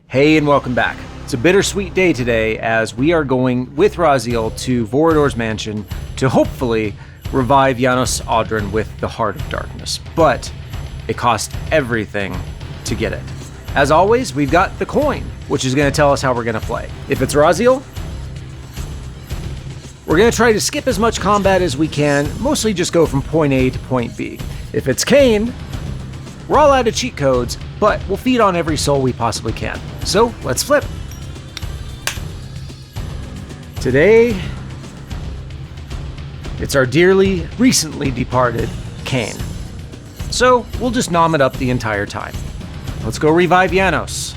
Hey, and welcome back. It's a bittersweet day today as we are going with Raziel to Vorador's mansion to hopefully revive Janos Audron with the Heart of Darkness. But it cost everything to get it. As always, we've got the coin, which is going to tell us how we're going to play. If it's Raziel, we're going to try to skip as much combat as we can, mostly just go from point A to point B. If it's Kain, we're all out of cheat codes, but we'll feed on every soul we possibly can. So let's flip. Today, it's our dearly, recently departed Kain. So we'll just nom it up the entire time. Let's go revive Janos.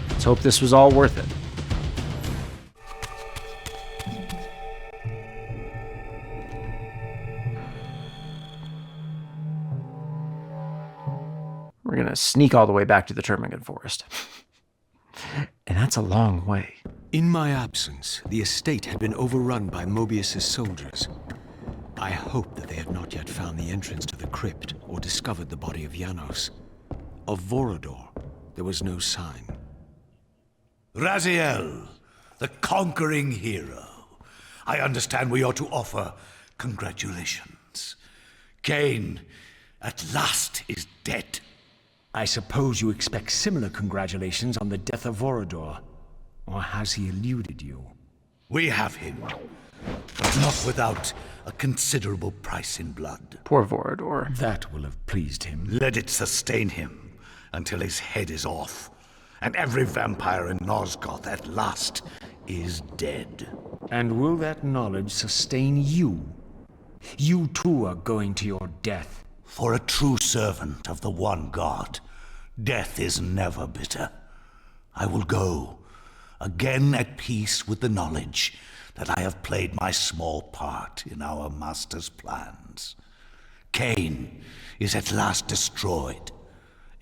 Let's hope this was all worth it. We're going to sneak all the way back to the Termagant Forest. And that's a long way. In my absence, the estate had been overrun by Moebius' soldiers. I hope that they had not yet found the entrance to the crypt or discovered the body of Janos. Of Vorador, there was no sign. Raziel, the conquering hero. I understand we ought to offer congratulations. Kain, at last, is dead. I suppose you expect similar congratulations on the death of Vorador. Or has he eluded you? We have him, but not without a considerable price in blood. Poor Vorador. That will have pleased him. Let it sustain him until his head is off, and every vampire in Nosgoth at last is dead. And will that knowledge sustain you? You too are going to your death. For a true servant of the one God, death is never bitter. I will go, again at peace with the knowledge that I have played my small part in our master's plans. Kain is at last destroyed,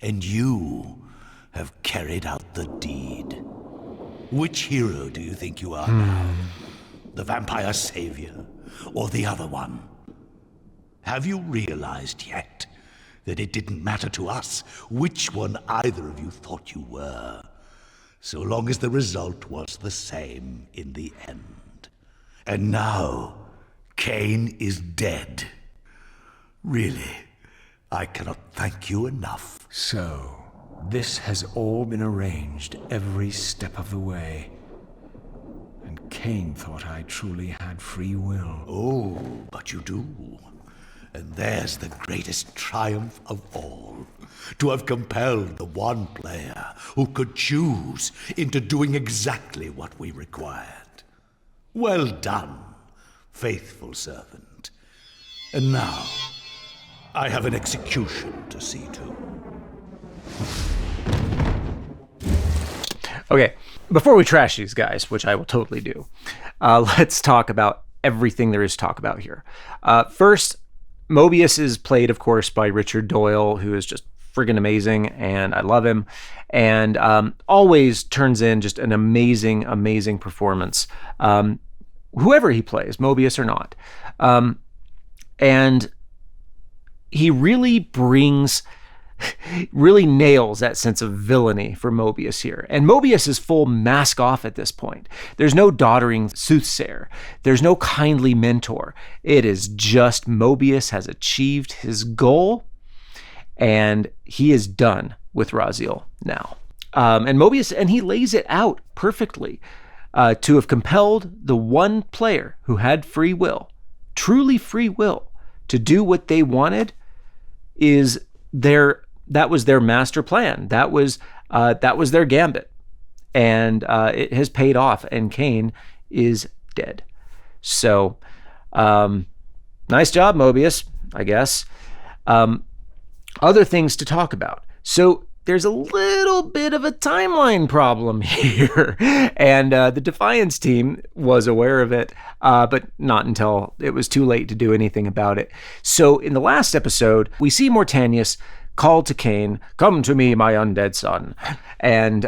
and you have carried out the deed. Which hero do you think you are now? The vampire savior, or the other one? Have you realized yet that it didn't matter to us which one either of you thought you were, so long as the result was the same in the end? And now, Kain is dead. Really, I cannot thank you enough. So, this has all been arranged every step of the way. And Kain thought I truly had free will. Oh, but you do. And there's the greatest triumph of all, to have compelled the one player who could choose into doing exactly what we required. Well done, faithful servant. And now, I have an execution to see to. Okay, before we trash these guys, which I will totally do, let's talk about everything there is to talk about here. First, Moebius is played, of course, by Richard Doyle, who is just friggin' amazing, and I love him, and always turns in just an amazing, amazing performance, whoever he plays, Moebius or not. And he really nails that sense of villainy for Moebius here. And Moebius is full mask off at this point. There's no doddering soothsayer. There's no kindly mentor. It is just Moebius has achieved his goal, and he is done with Raziel now. And Moebius, and he lays it out perfectly to have compelled the one player who had free will, truly free will, to do what they wanted that was their master plan. That was their gambit, and it has paid off. And Kain is dead. So, nice job, Moebius, I guess. Other things to talk about. So there's a little bit of a timeline problem here, and the Defiance team was aware of it, but not until it was too late to do anything about it. So in the last episode, we see Mortanius call to Kain, "Come to me, my undead son." And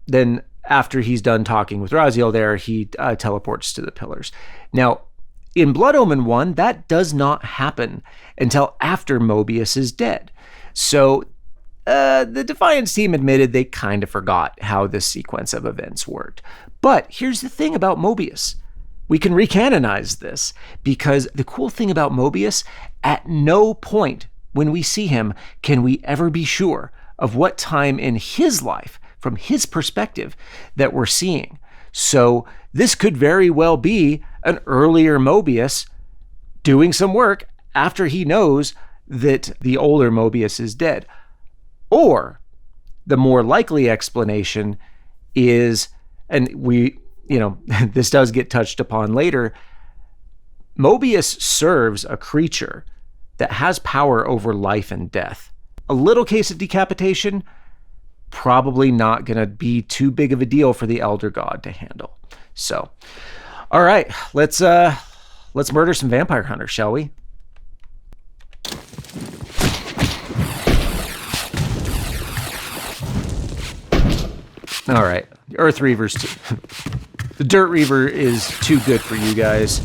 then after he's done talking with Raziel there, he teleports to the pillars. Now, in Blood Omen 1, that does not happen until after Moebius is dead. So the Defiance team admitted they kind of forgot how this sequence of events worked. But here's the thing about Moebius. We can recanonize this, because the cool thing about Moebius, at no point when we see him can we ever be sure of what time in his life, from his perspective, that we're seeing. So this could very well be an earlier Moebius doing some work after he knows that the older Moebius is dead. Or the more likely explanation is, and this does get touched upon later, Moebius serves a creature that has power over life and death. A little case of decapitation, probably not going to be too big of a deal for the Elder God to handle. So, all right, let's murder some vampire hunters, shall we? All right, the Earth Reaver's the Dirt Reaver is too good for you guys.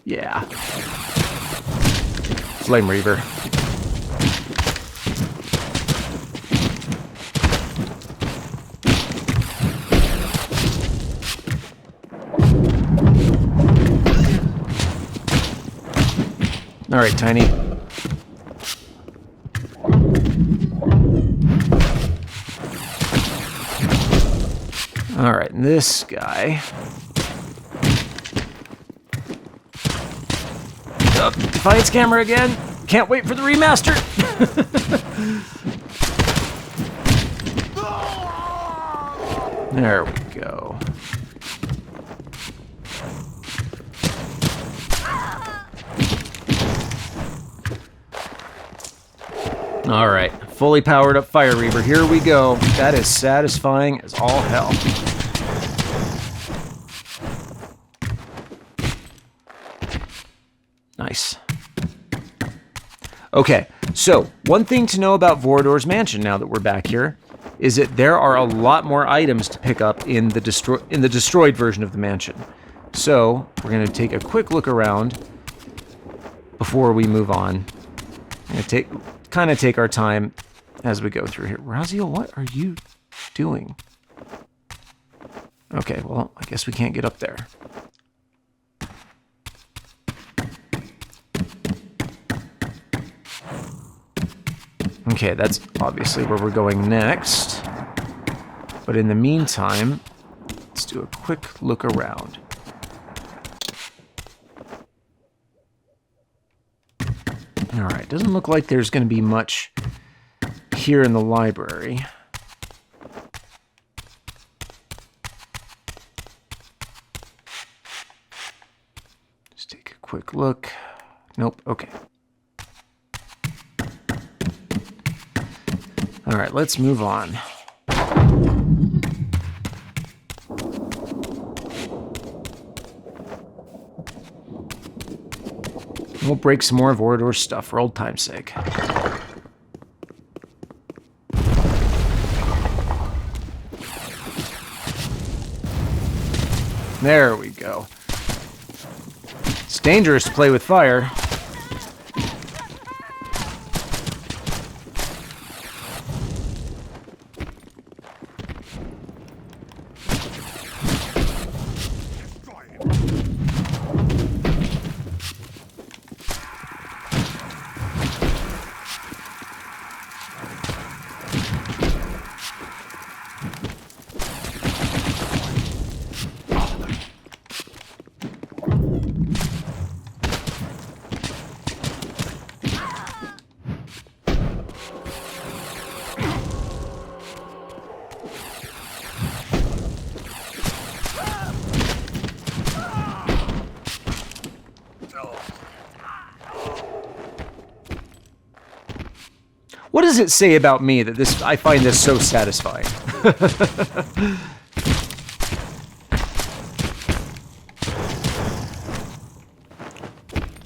Yeah. Flame Reaver. All right, Tiny. All right, and this guy. Oh, Defiance camera again. Can't wait for the remaster. There we go. All right, fully powered up Fire Reaver. Here we go. That is satisfying as all hell. Nice. Okay, so one thing to know about Vorador's mansion now that we're back here is that there are a lot more items to pick up in the destroyed version of the mansion. So we're going to take a quick look around before we move on. I'm going to kind of take our time as we go through here. Raziel, what are you doing? Okay, well, I guess we can't get up there. Okay, that's obviously where we're going next. But in the meantime, let's do a quick look around. All right, doesn't look like there's going to be much here in the library. Just take a quick look. Nope, okay. All right, let's move on. We'll break some more of Vorador's stuff for old time's sake. There we go. It's dangerous to play with fire. What does it say about me that I find this so satisfying?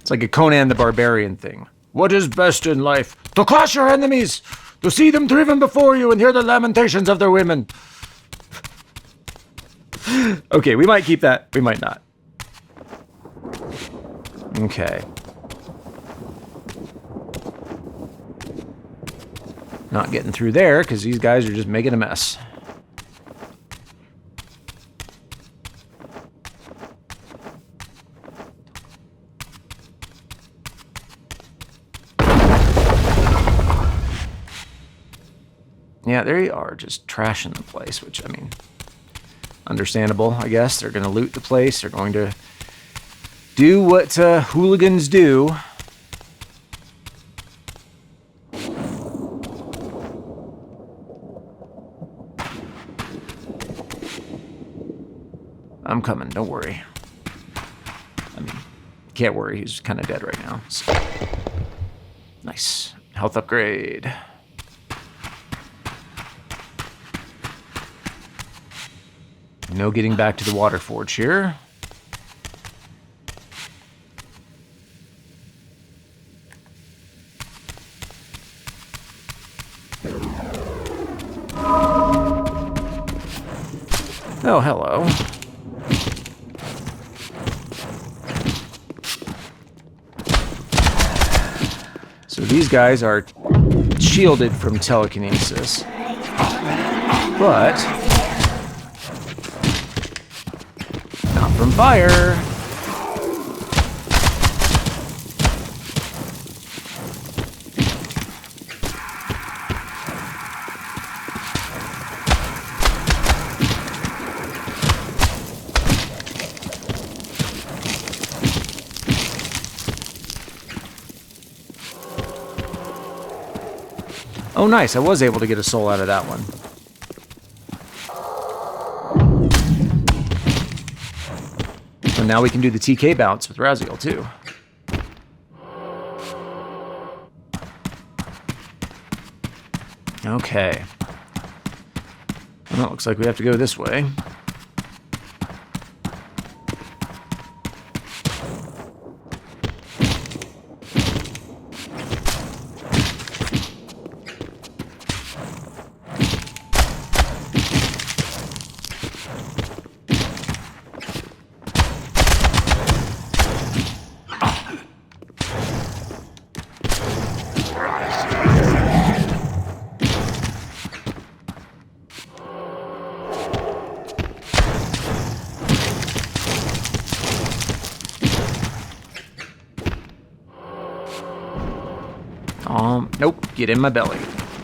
It's like a Conan the Barbarian thing. What is best in life? To crush your enemies, to see them driven before you and hear the lamentations of their women. Okay, we might keep that. We might not. Okay. Not getting through there because these guys are just making a mess. Yeah, there you are, just trashing the place, which, I mean, understandable, I guess. They're going to loot the place. They're going to do what hooligans do. I'm coming, don't worry. I mean, can't worry, he's kind of dead right now. So. Nice. Health upgrade. No getting back to the water forge here. Oh, hello. So these guys are shielded from telekinesis, but not from fire. Oh, nice. I was able to get a soul out of that one. And now we can do the TK bounce with Raziel, too. Okay. Well, it looks like we have to go this way. Nope, get in my belly.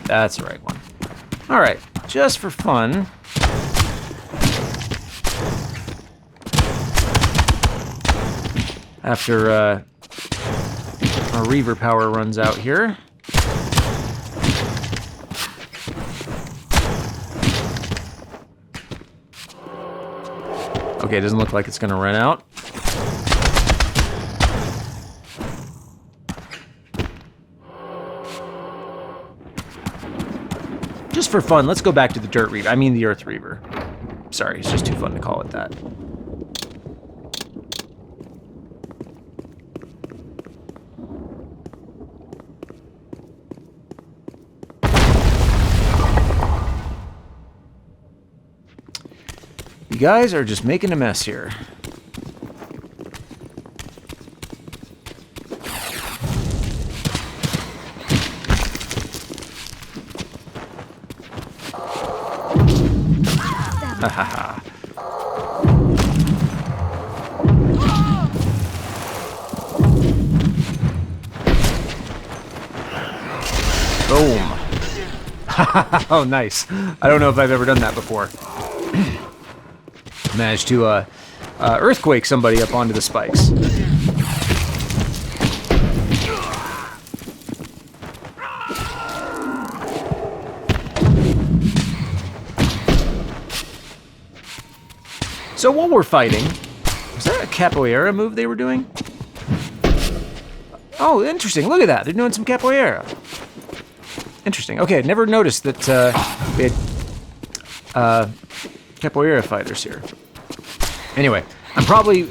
That's the right one. All right, just for fun. After our Reaver power runs out here. Okay, it doesn't look like it's gonna run out. Just for fun, let's go back to the Dirt Reaver. I mean the Earth Reaver. Sorry, it's just too fun to call it that. You guys are just making a mess here. Boom. Oh, nice. I don't know if I've ever done that before. Managed to earthquake somebody up onto the spikes. So while we're fighting, was that a capoeira move they were doing? Oh, interesting. Look at that. They're doing some capoeira. Interesting. Okay, I never noticed that we had capoeira fighters here. Anyway, I'm probably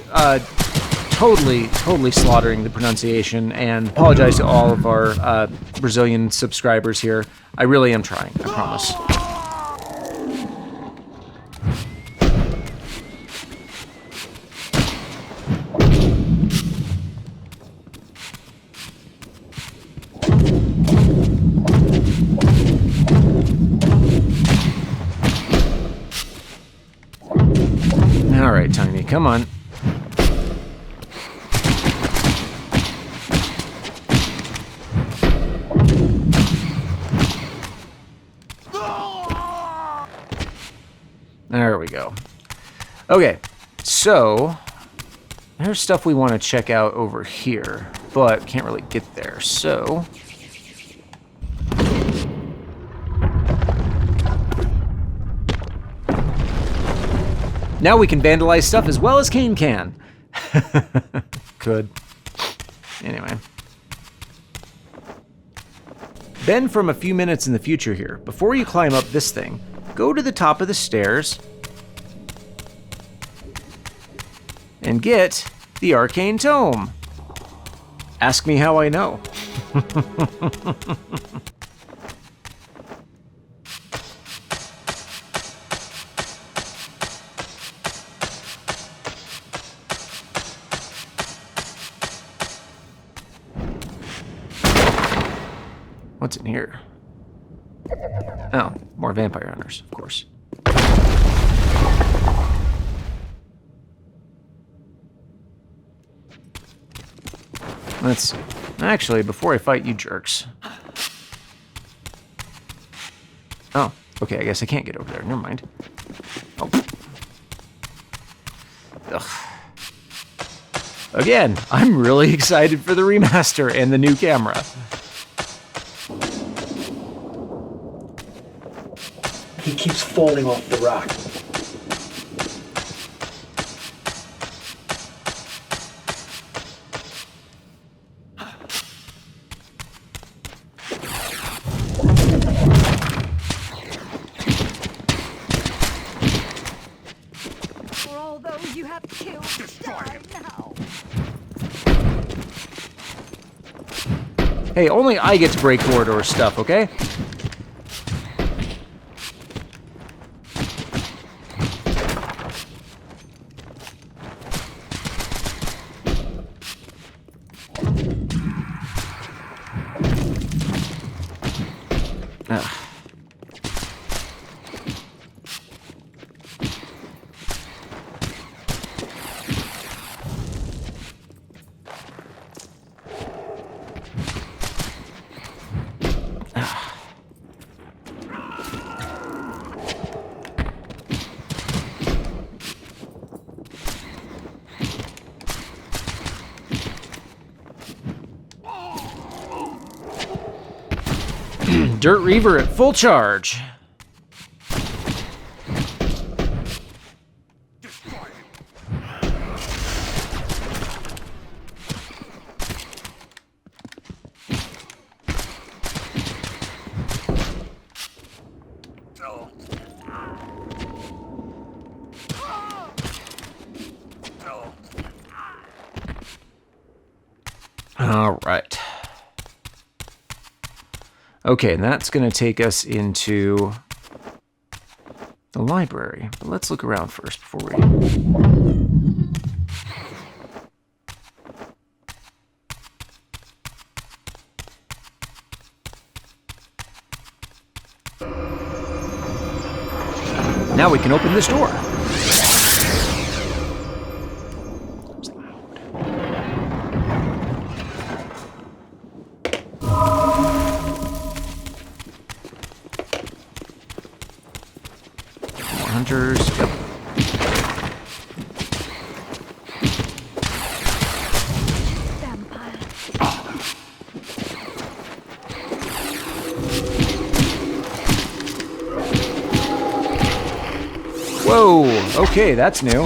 totally slaughtering the pronunciation, and apologize to all of our Brazilian subscribers here. I really am trying, I promise. come on. There we go. Okay, so there's stuff we want to check out over here, but can't really get there, so... Now we can vandalize stuff as well as Kain can. Could. Anyway. Ben from a few minutes in the future here. Before you climb up this thing, go to the top of the stairs and get the arcane tome. Ask me how I know. What's in here? Oh, more vampire hunters, of course. Let's see. Actually, before I fight you jerks. Oh, okay, I guess I can't get over there. Never mind. Oh. Ugh. Again, I'm really excited for the remaster and the new camera. He keeps falling off the rock. For all those you have killed, die now. Hey, only I get to break corridor stuff, okay? Dirt Reaver at full charge. All right. Okay, and that's going to take us into the library. But let's look around first before we... Now we can open this door. Hunters. Yep. Vampire. Whoa, okay, that's new.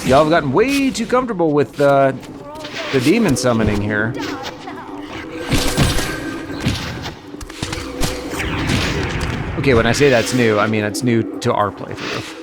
Y'all have gotten way too comfortable with the demon summoning here. Okay, when I say that's new, I mean it's new to our playthrough.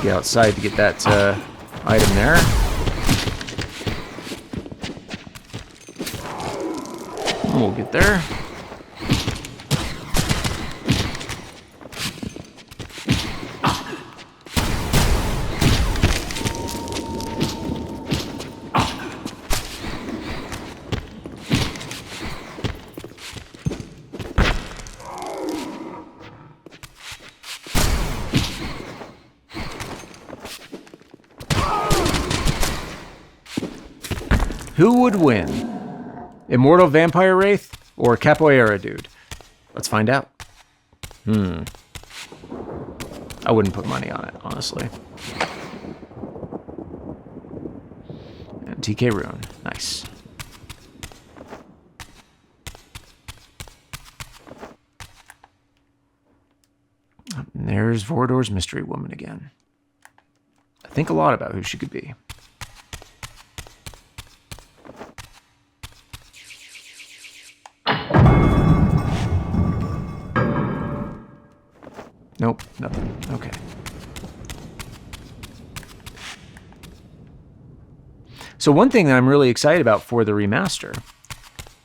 get outside to get that item there. We'll get there. Who would win? Immortal Vampire Wraith or Capoeira Dude? Let's find out. I wouldn't put money on it, honestly. And TK Rune. Nice. And there's Vorador's Mystery Woman again. I think a lot about who she could be. Nope, nothing. Okay. So one thing that I'm really excited about for the remaster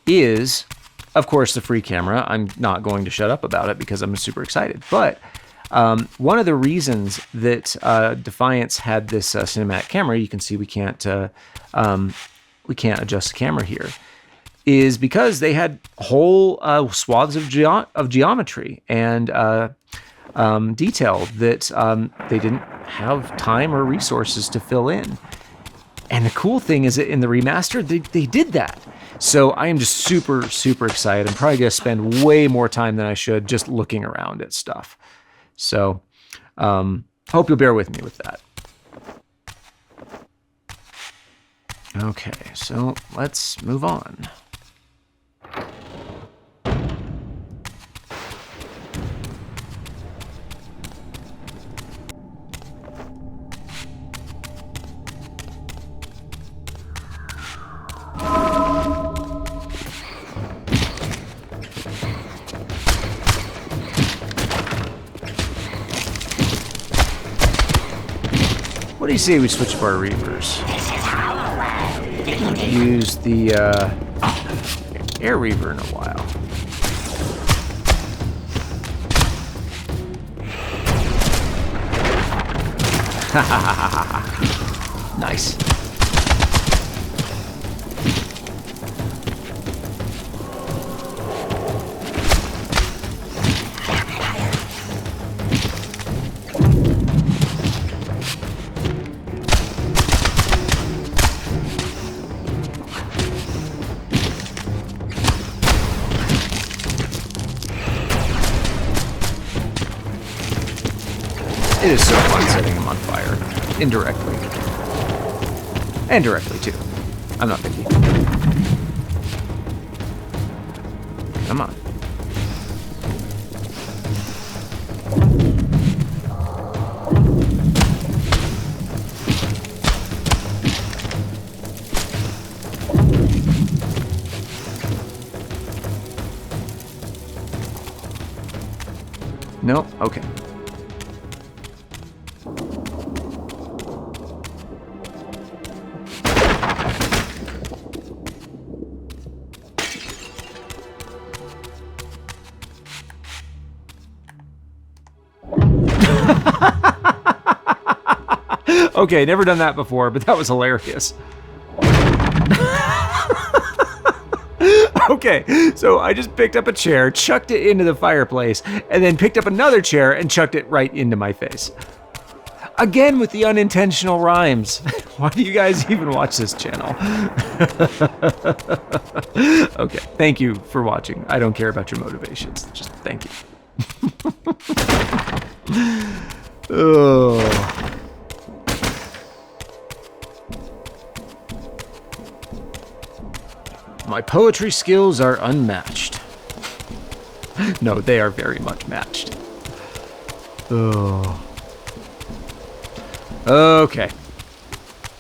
is, of course, the free camera. I'm not going to shut up about it because I'm super excited. But one of the reasons that Defiance had this cinematic camera, you can see we can't adjust the camera here, is because they had whole swaths of geometry and detail that they didn't have time or resources to fill in. And the cool thing is that in the remaster, they did that. So I am just super, super excited. I'm probably going to spend way more time than I should just looking around at stuff. So hope you'll bear with me with that. Okay, so let's move on. What do you say we switch up our Reavers? Use the Air Reaver in a while. Nice. It is so fun setting him on fire. Indirectly. And directly, too. I'm not picky. Come on. Nope. Okay. Okay, never done that before, but that was hilarious. Okay, so I just picked up a chair, chucked it into the fireplace, and then picked up another chair and chucked it right into my face. Again with the unintentional rhymes. Why do you guys even watch this channel? Okay, thank you for watching. I don't care about your motivations. Just thank you. Oh. My poetry skills are unmatched. No, they are very much matched. Oh. Okay.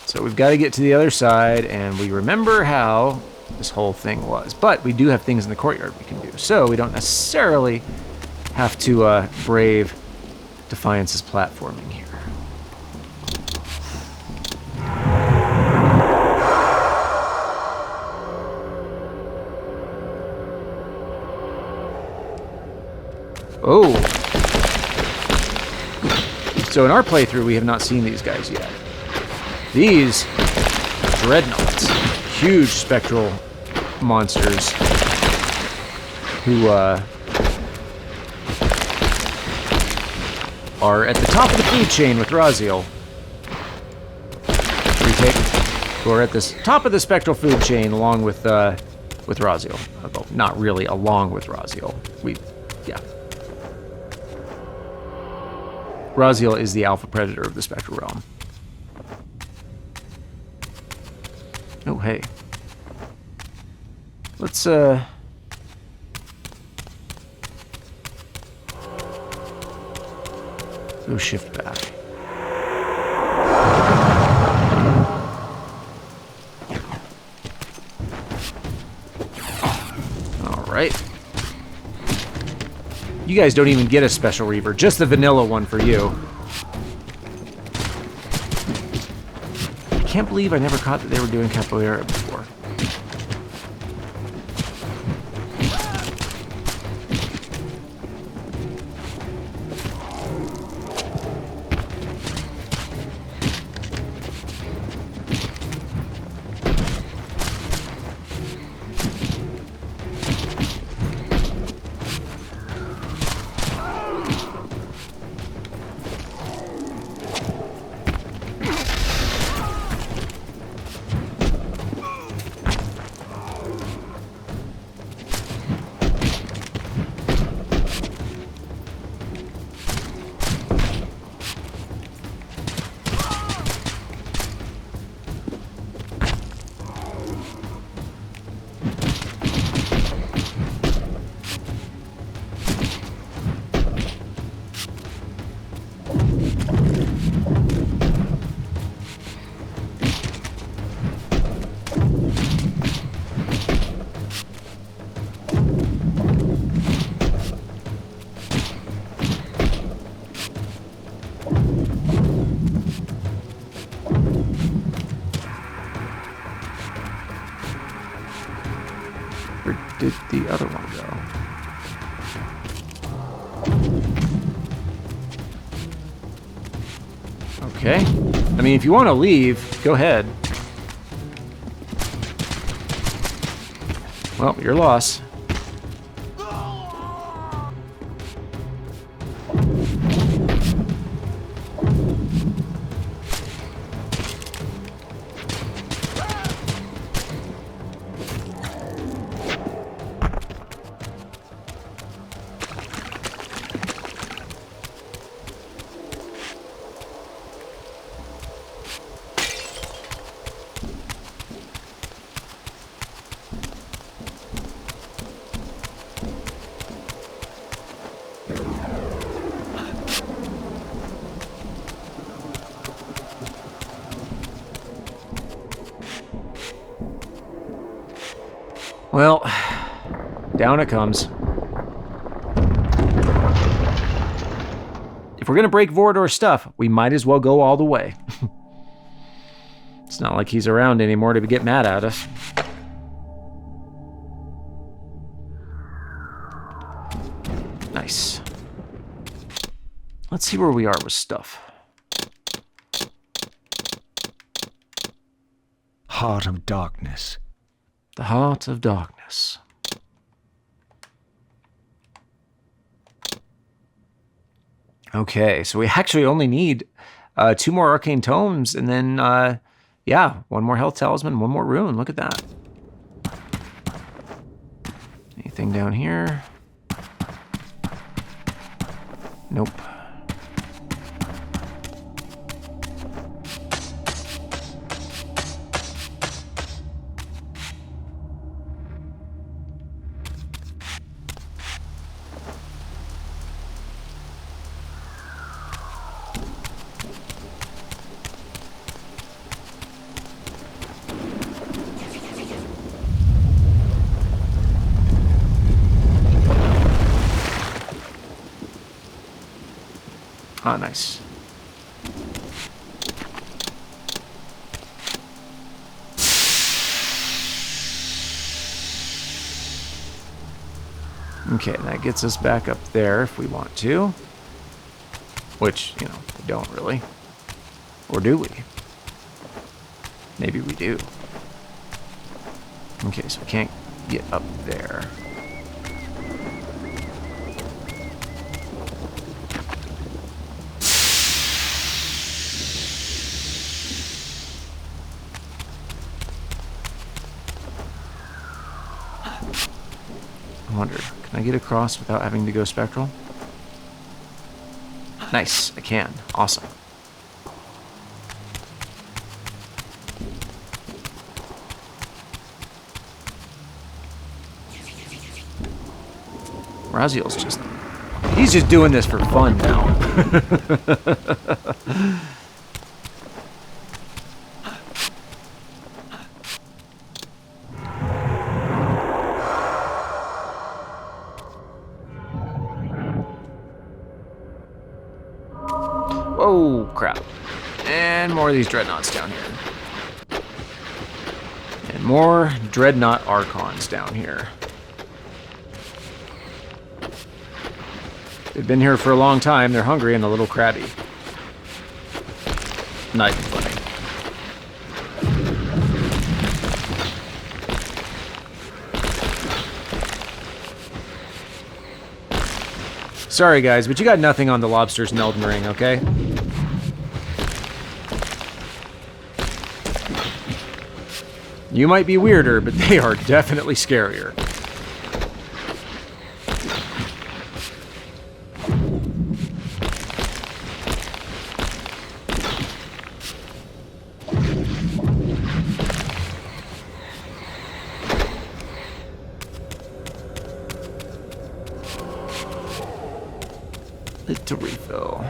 So we've got to get to the other side, and we remember how this whole thing was. But we do have things in the courtyard we can do, so we don't necessarily have to brave Defiance's platforming here. Oh. So in our playthrough, we have not seen these guys yet. These Dreadnots, huge spectral monsters who are at the top of the food chain with Raziel. Retake. Who are at the top of the spectral food chain along with Raziel. Although not really along with Raziel. Yeah. Raziel is the alpha predator of the spectral realm. Oh, hey. Let's, go shift back. Alright. You guys don't even get a special Reaver, just the vanilla one for you. I can't believe I never caught that they were doing capoeira before. Where did the other one go? Okay. I mean, if you want to leave, go ahead. Well, your loss. Well, down it comes. If we're gonna break Vorador's stuff, we might as well go all the way. It's not like he's around anymore to get mad at us. Nice. Let's see where we are with stuff. Heart of Darkness. The Heart of Darkness. Okay, so we actually only need 2 more arcane tomes, and then, yeah, 1 more health talisman, 1 more rune. Look at that. Anything down here? Nope. Ah, nice. Okay, that gets us back up there if we want to. Which, you know, we don't really. Or do we? Maybe we do. Okay, so we can't get up there. I wonder, can I get across without having to go spectral? Nice, I can. Awesome. Raziel's he's just doing this for fun now. Whoa, crap. And more of these Dreadnots down here. And more Dreadnought archons down here. They've been here for a long time. They're hungry and a little crabby. Not even funny. Sorry, guys, but you got nothing on the lobsters in Elden Ring, okay? You might be weirder, but they are definitely scarier. To refill.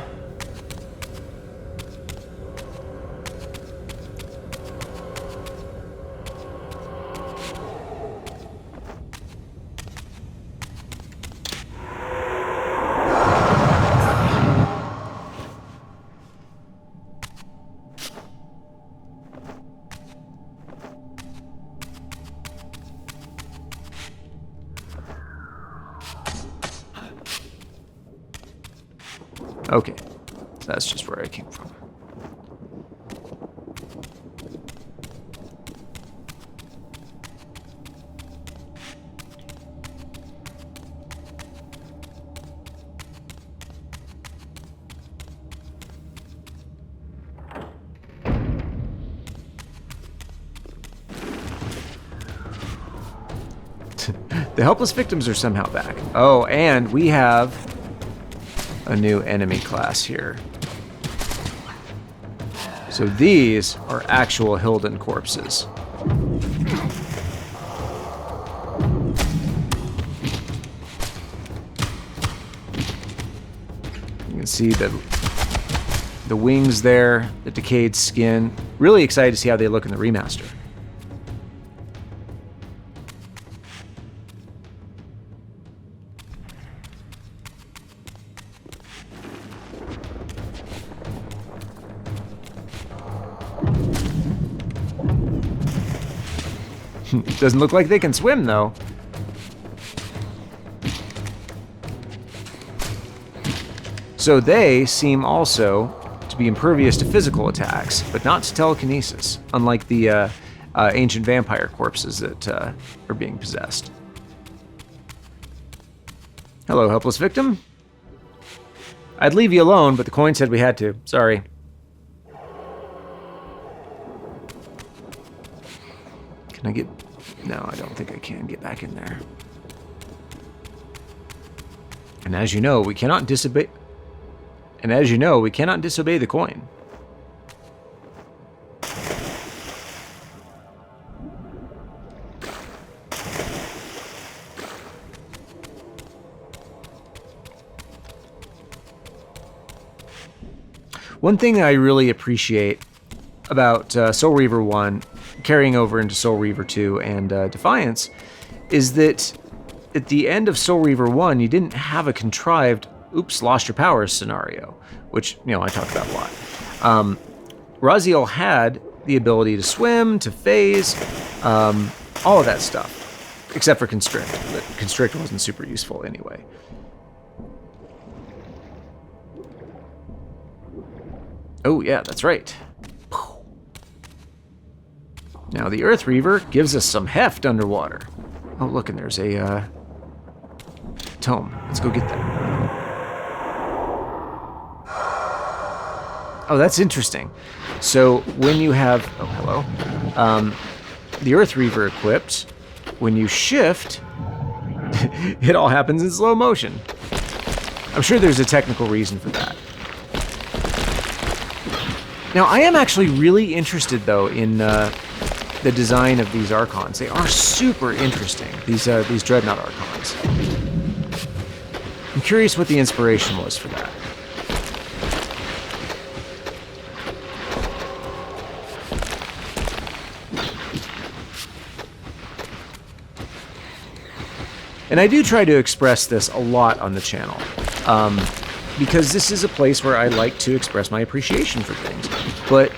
Okay, so that's just where I came from. The helpless victims are somehow back. Oh, and we have a new enemy class here. So these are actual Hilden corpses. You can see the wings there, the decayed skin. Really excited to see how they look in the remaster. Doesn't look like they can swim, though. So they seem also to be impervious to physical attacks, but not to telekinesis, unlike the ancient vampire corpses that are being possessed. Hello, helpless victim. I'd leave you alone, but the coin said we had to. Sorry. Can I get... No, I don't think I can get back in there. And as you know, we cannot disobey... And as you know, we cannot disobey the coin. One thing I really appreciate about Soul Reaver 1 carrying over into Soul Reaver 2 and Defiance is that at the end of Soul Reaver 1, you didn't have a contrived, oops, lost your powers scenario, which, you know, I talk about a lot. Raziel had the ability to swim, to phase, all of that stuff. except for constrict. But constrict wasn't super useful anyway. Oh yeah, that's right. Now the Earth Reaver gives us some heft underwater. Oh look, and there's a tome. Let's go get that. Oh, that's interesting. So when you have, oh hello, the Earth Reaver equipped, when you shift, it all happens in slow motion. I'm sure there's a technical reason for that. Now I am actually really interested though in the design of these archons. They are super interesting. These Dreadnought archons. I'm curious what the inspiration was for that. And I do try to express this a lot on the channel, because this is a place where I like to express my appreciation for things. But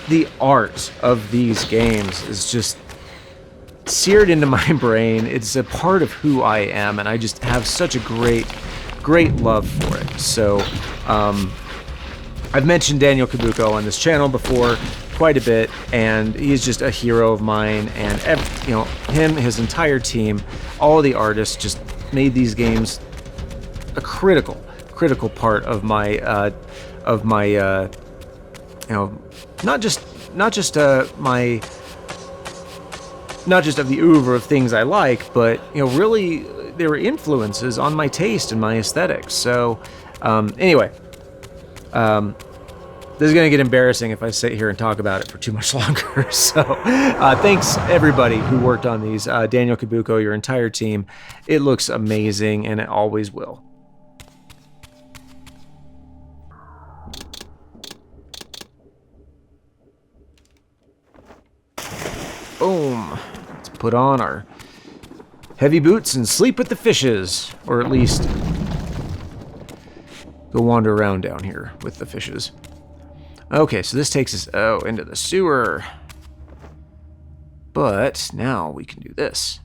the art of these games is just seared into my brain. It's a part of who I am, and I just have such a great love for it. So, I've mentioned Daniel Kabuko on this channel before quite a bit, and he's just a hero of mine. And him, his entire team, all of the artists just made these games a critical part of my not just of the oeuvre of things I like, but really they were influences on my taste and my aesthetics. So anyway, this is going to get embarrassing if I sit here and talk about it for too much longer. So thanks everybody who worked on these. Daniel Kabuko, your entire team. It looks amazing, and it always will. Boom. Let's put on our heavy boots and sleep with the fishes. Or at least go wander around down here with the fishes. Okay, so this takes us, into the sewer. But now we can do this.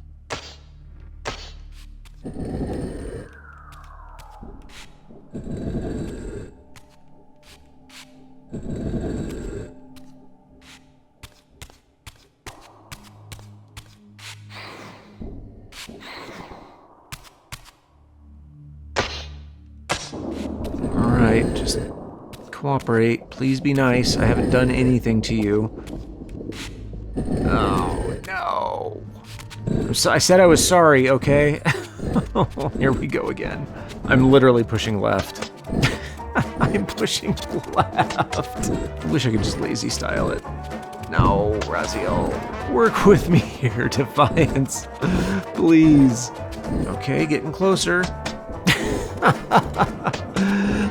Alright, just cooperate. Please be nice. I haven't done anything to you. Oh, no. I said I was sorry, okay? Here we go again. I'm literally pushing left. I'm pushing left. I wish I could just lazy style it. No, Raziel. Work with me here, Defiance. Please. Okay, getting closer.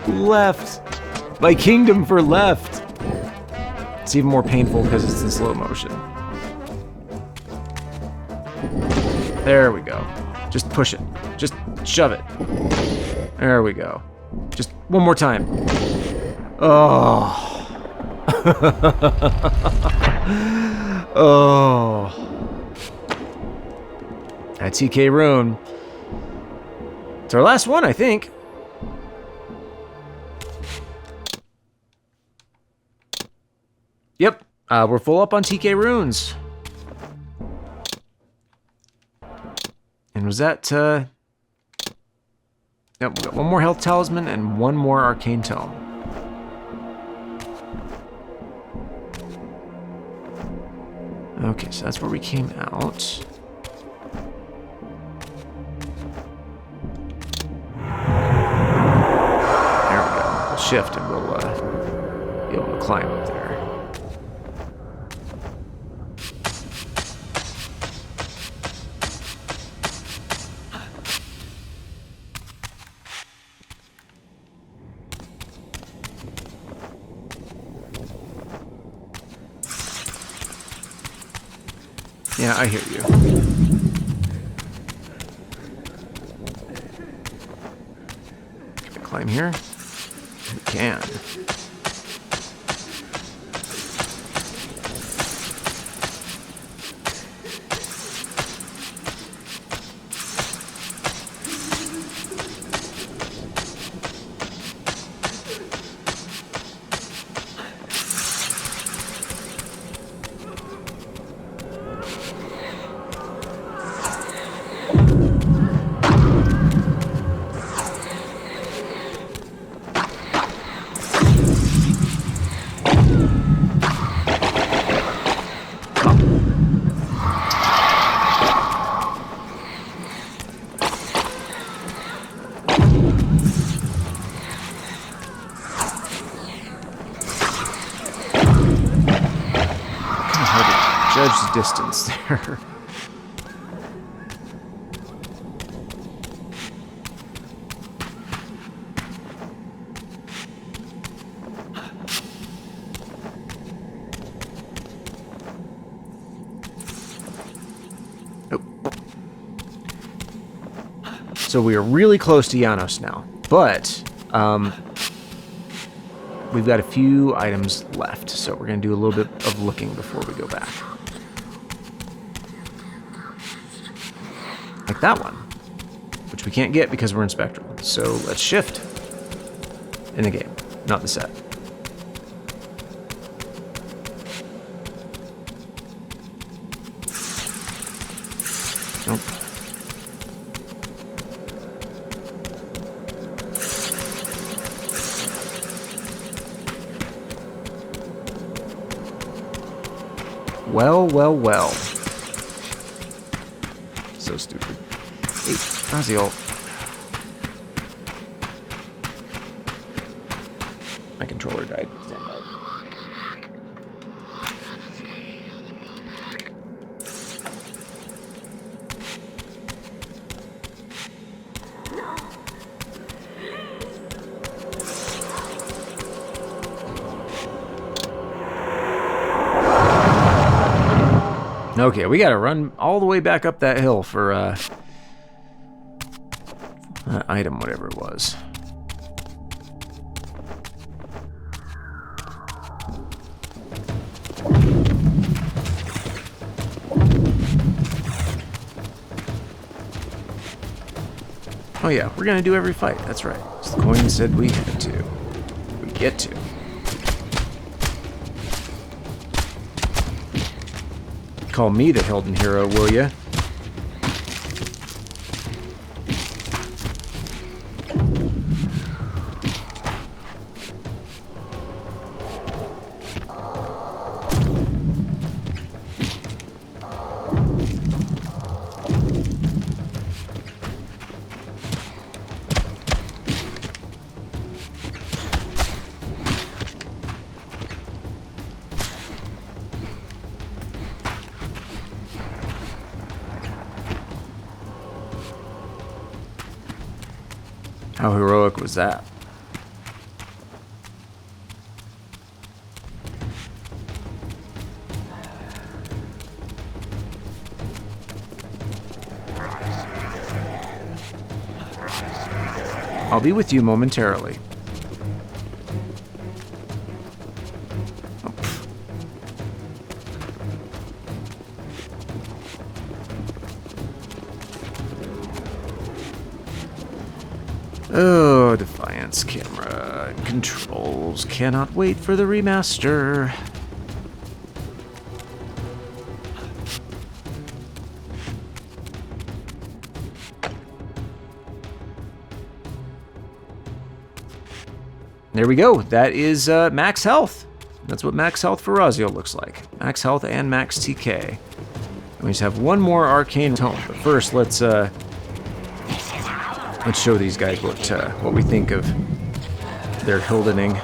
Left. My kingdom for left. It's even more painful because it's in slow motion. There we go. Just push it. Just shove it. There we go. Just one more time. Oh. Oh. That TK rune. It's our last one, I think. Yep, we're full up on TK runes. And was that, Yep, we got one more health talisman and one more arcane tome. Okay, so that's where we came out. There we go. We'll shift and we'll, be able to climb up there. Yeah, I hear you. Can we climb here? We can. distance there. So we are really close to Janos now, but we've got a few items left, so we're going to do a little bit of looking before we go back. Like that one, which we can't get because we're in Spectral. So let's shift in the game, not the set. Nope. Well, well, well. So stupid. Hey, Raziel. My controller died. Stand by. Okay, we gotta run all the way back up that hill for that item, whatever it was. Oh yeah, we're gonna do every fight, that's right. So the coin said we had to. We get to. Call me the Hilden hero, will ya? How heroic was that? I'll be with you momentarily. Oh, Defiance camera and controls. Cannot wait for the remaster. There we go. That is max health. That's what max health for Raziel looks like. Max health and max TK. And we just have one more arcane tome. But first, let's show these guys what we think of their Hildening.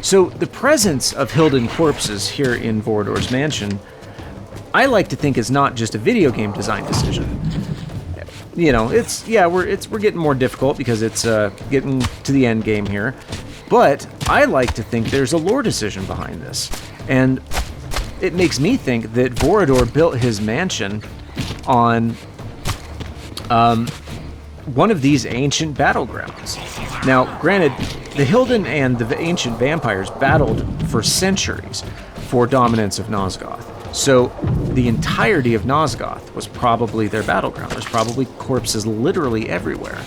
So the presence of Hilden corpses here in Vorador's mansion, I like to think is not just a video game design decision. You know, we're getting more difficult because it's getting to the end game here. But I like to think there's a lore decision behind this. And it makes me think that Vorador built his mansion on one of these ancient battlegrounds. Now, granted, the Hilden and the ancient vampires battled for centuries for dominance of Nosgoth. So the entirety of Nosgoth was probably their battleground. There's probably corpses literally everywhere.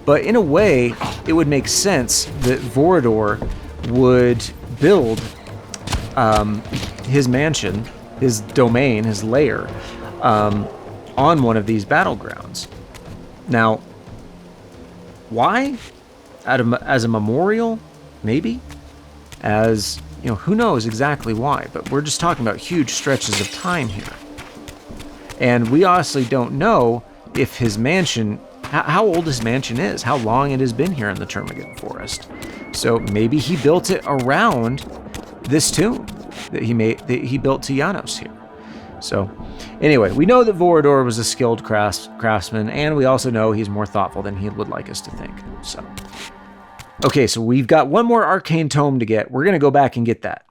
But in a way, it would make sense that Vorador would build his mansion, his domain, his lair, on one of these battlegrounds. Now, why? As a memorial? Maybe? As You know, who knows exactly why, but we're just talking about huge stretches of time here. And we honestly don't know if his mansion, how old his mansion is, how long it has been here in the Termagant Forest. So maybe he built it around this tomb that he built to Janos here. So anyway, we know that Vorador was a skilled craftsman, and we also know he's more thoughtful than he would like us to think. So, okay, so we've got one more arcane tome to get. We're going to go back and get that.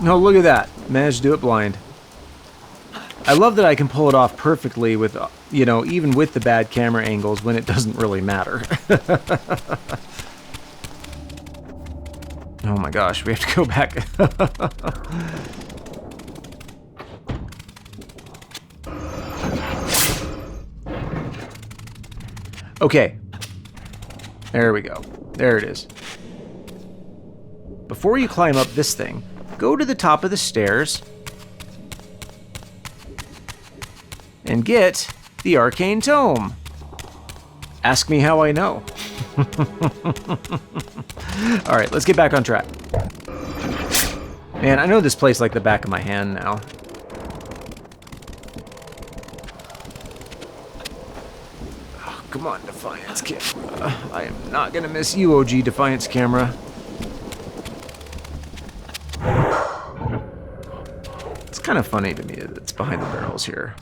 No, look at that. Managed to do it blind. I love that I can pull it off perfectly with, you know, even with the bad camera angles when it doesn't really matter. Oh my gosh, we have to go back. Okay. There we go. There it is. Before you climb up this thing, go to the top of the stairs and get the Arcane Tome. Ask me how I know. All right, let's get back on track. Man, I know this place like the back of my hand now. Oh, come on, Defiance camera. I am not gonna miss you, OG Defiance camera. It's kind of funny to me that it's behind the barrels here.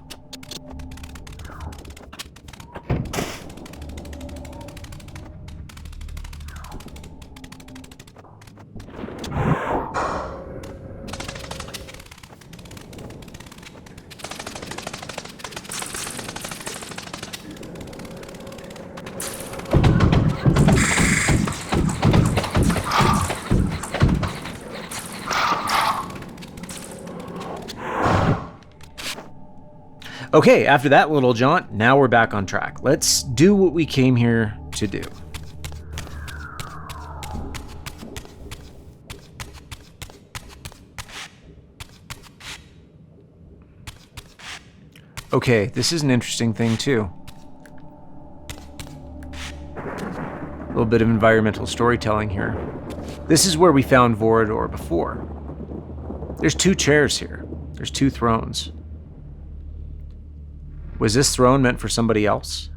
Okay, after that little jaunt, now we're back on track. Let's do what we came here to do. Okay, this is an interesting thing too. A little bit of environmental storytelling here. This is where we found Vorador before. There's 2 chairs here. There's 2 thrones. Was this throne meant for somebody else?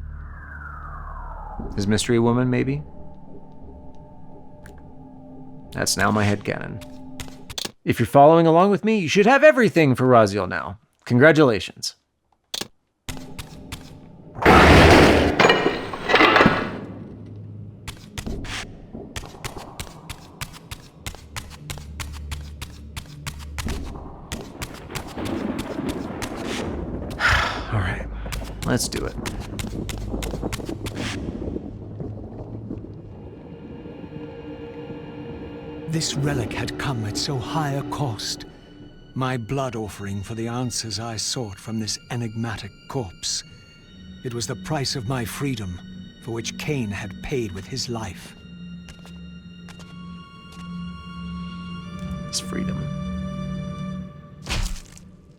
His mystery woman, maybe? That's now my headcanon. If you're following along with me, you should have everything for Raziel now. Congratulations. Let's do it. This relic had come at so high a cost. My blood offering for the answers I sought from this enigmatic corpse. It was the price of my freedom, for which Kain had paid with his life. His freedom.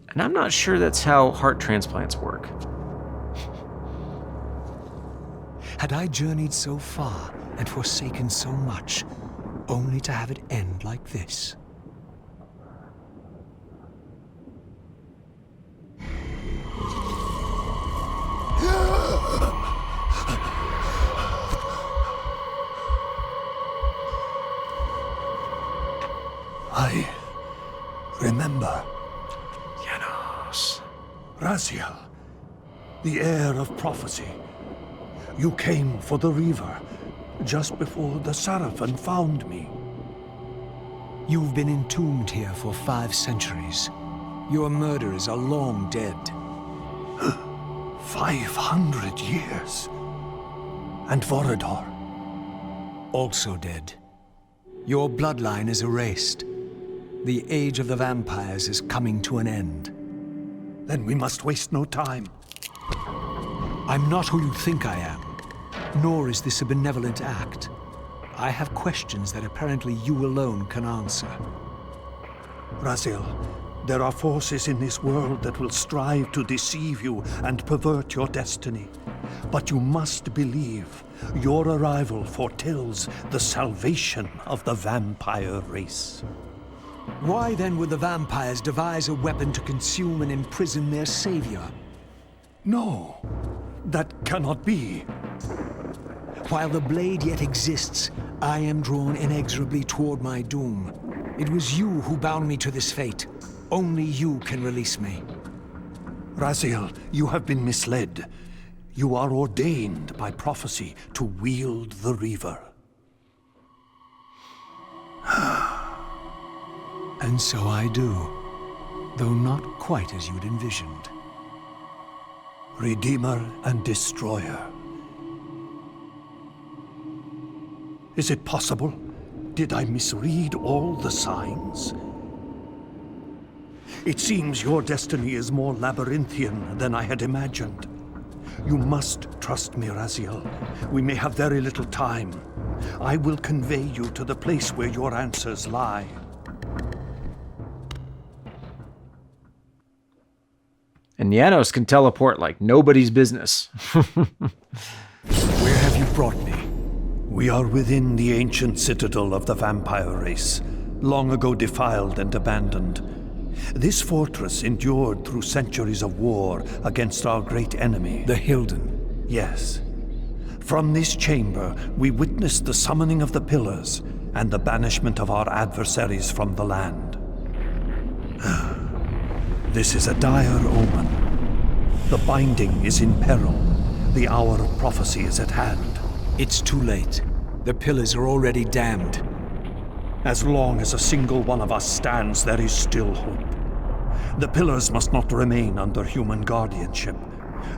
And I'm not sure that's how heart transplants work. Had I journeyed so far and forsaken so much, only to have it end like this? I remember. Janos. Raziel, the heir of prophecy. You came for the Reaver, just before the Seraphim found me. You've been entombed here for 5 centuries. Your murderers are long dead. 500 years. And Vorador? Also dead. Your bloodline is erased. The age of the vampires is coming to an end. Then we must waste no time. I'm not who you think I am, nor is this a benevolent act. I have questions that apparently you alone can answer. Raziel, there are forces in this world that will strive to deceive you and pervert your destiny. But you must believe your arrival foretells the salvation of the vampire race. Why then would the vampires devise a weapon to consume and imprison their savior? No, that cannot be. While the blade yet exists, I am drawn inexorably toward my doom. It was you who bound me to this fate. Only you can release me. Raziel, you have been misled. You are ordained by prophecy to wield the Reaver. And so I do, though not quite as you'd envisioned. Redeemer and Destroyer. Is it possible? Did I misread all the signs? It seems your destiny is more labyrinthian than I had imagined. You must trust me, Raziel. We may have very little time. I will convey you to the place where your answers lie. And Janos can teleport like nobody's business. Where have you brought me? We are within the ancient citadel of the vampire race, long ago defiled and abandoned. This fortress endured through centuries of war against our great enemy. The Hilden. Yes. From this chamber, we witnessed the summoning of the Pillars and the banishment of our adversaries from the land. This is a dire omen. The binding is in peril. The hour of prophecy is at hand. It's too late. The Pillars are already damned. As long as a single one of us stands, there is still hope. The Pillars must not remain under human guardianship.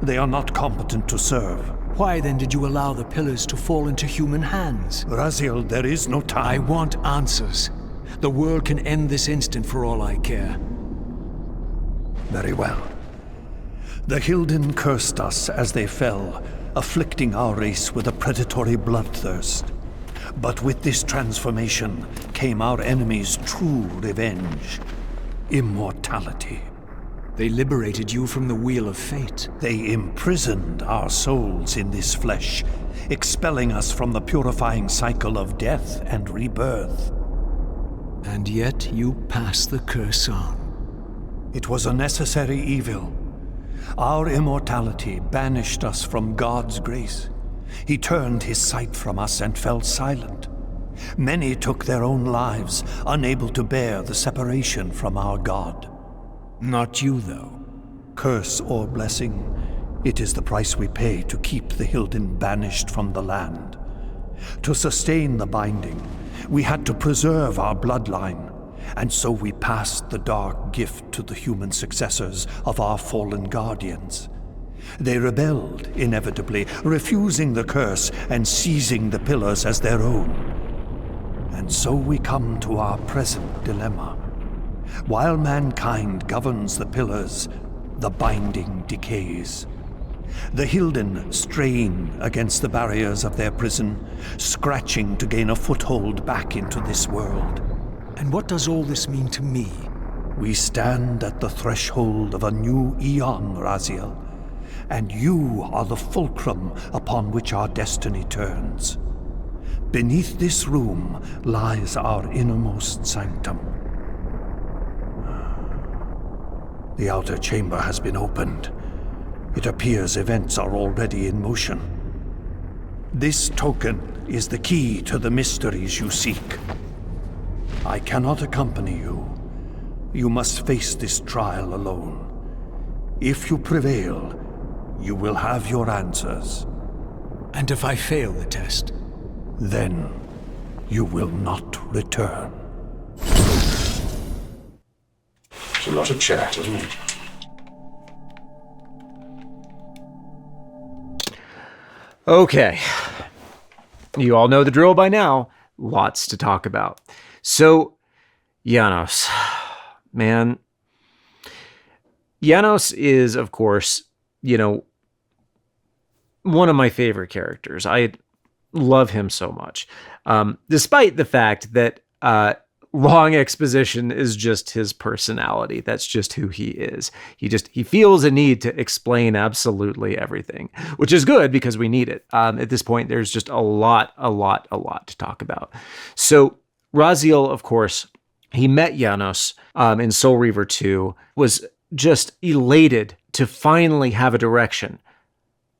They are not competent to serve. Why then did you allow the Pillars to fall into human hands? Raziel, there is no time. I want answers. The world can end this instant for all I care. Very well. The Hilden cursed us as they fell, afflicting our race with a predatory bloodthirst. But with this transformation came our enemy's true revenge. Immortality. They liberated you from the Wheel of Fate. They imprisoned our souls in this flesh, expelling us from the purifying cycle of death and rebirth. And yet you pass the curse on. It was a necessary evil. Our immortality banished us from God's grace. He turned his sight from us and fell silent. Many took their own lives, unable to bear the separation from our God. Not you, though. Curse or blessing, it is the price we pay to keep the Hilden banished from the land. To sustain the binding, we had to preserve our bloodline, and so we passed the dark gift to the human successors of our fallen guardians. They rebelled, inevitably, refusing the curse and seizing the Pillars as their own. And so we come to our present dilemma. While mankind governs the Pillars, the binding decays. The Hilden strain against the barriers of their prison, scratching to gain a foothold back into this world. And what does all this mean to me? We stand at the threshold of a new eon, Raziel, and you are the fulcrum upon which our destiny turns. Beneath this room lies our innermost sanctum. The outer chamber has been opened. It appears events are already in motion. This token is the key to the mysteries you seek. I cannot accompany you. You must face this trial alone. If you prevail, you will have your answers. And if I fail the test? Then you will not return. It's a lot of chat, isn't it? Okay. You all know the drill by now. Lots to talk about. So, Janos. Man. Janos is, of course, one of my favorite characters. I love him so much. Despite the fact that long exposition is just his personality. That's just who he is. He feels a need to explain absolutely everything, which is good because we need it. At this point, there's just a lot to talk about. So Raziel, of course, he met Janos in Soul Reaver 2, was just elated to finally have a direction.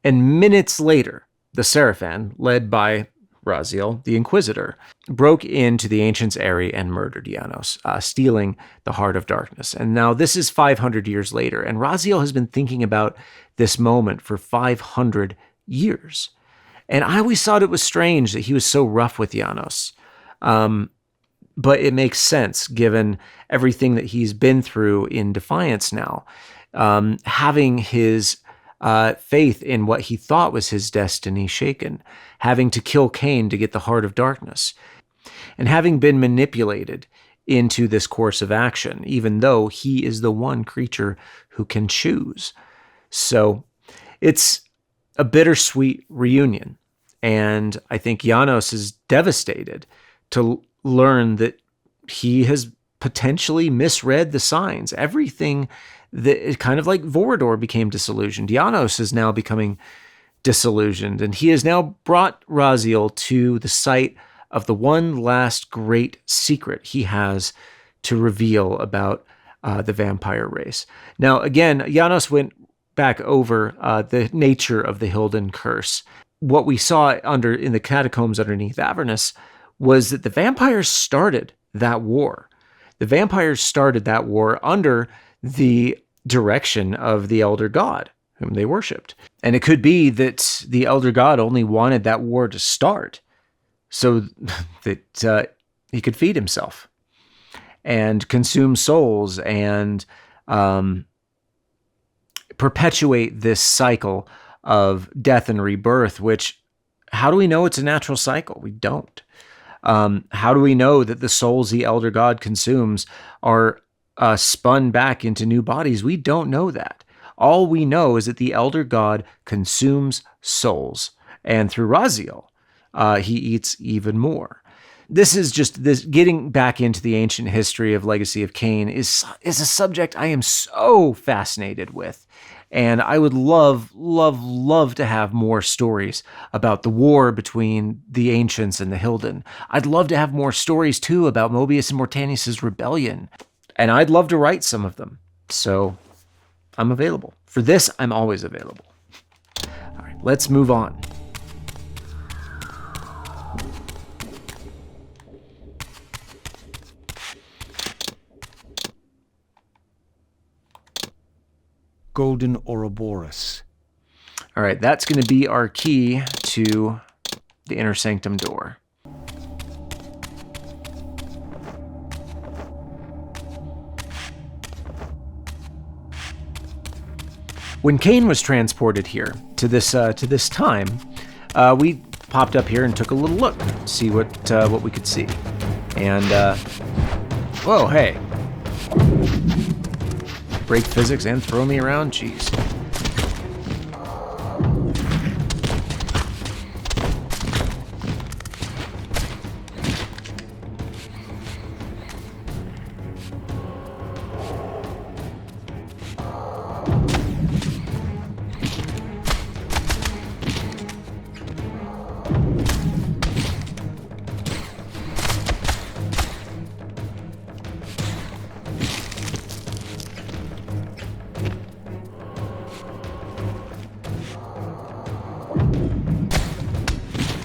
And minutes later, the Seraphan, led by Raziel, the Inquisitor, broke into the Ancients' Eyrie and murdered Janos, stealing the Heart of Darkness. And now this is 500 years later, and Raziel has been thinking about this moment for 500 years. And I always thought it was strange that he was so rough with Janos. But it makes sense given everything that he's been through in Defiance now. Having his faith in what he thought was his destiny shaken, having to kill Kain to get the Heart of Darkness, and having been manipulated into this course of action, even though he is the one creature who can choose. So it's a bittersweet reunion. And I think Janos is devastated to learn that he has potentially misread the signs. Everything that, kind of like Vorador became disillusioned, Janos is now becoming disillusioned, and he has now brought Raziel to the site of the one last great secret he has to reveal about the vampire race. Now, again, Janos went back over the nature of the Hilden curse. What we saw in the catacombs underneath Avernus was that the vampires started that war. The vampires started that war under the direction of the Elder God, whom they worshipped. And it could be that the Elder God only wanted that war to start so that he could feed himself and consume souls and perpetuate this cycle of death and rebirth, which, how do we know it's a natural cycle? We don't. How do we know that the souls the Elder God consumes are spun back into new bodies? We don't know that. All we know is that the Elder God consumes souls, and through Raziel, he eats even more. This is just this getting back into the ancient history of Legacy of Kain is a subject I am so fascinated with. And I would love to have more stories about the war between the Ancients and the Hilden. I'd love to have more stories, too, about Moebius and Mortanius' rebellion. And I'd love to write some of them. So I'm available. For this, I'm always available. All right, let's move on. Golden Ouroboros. All right, that's going to be our key to the Inner Sanctum door. When Kain was transported here to this time, we popped up here and took a little look, see what we could see, and whoa, hey. Break physics and throw me around? Jeez.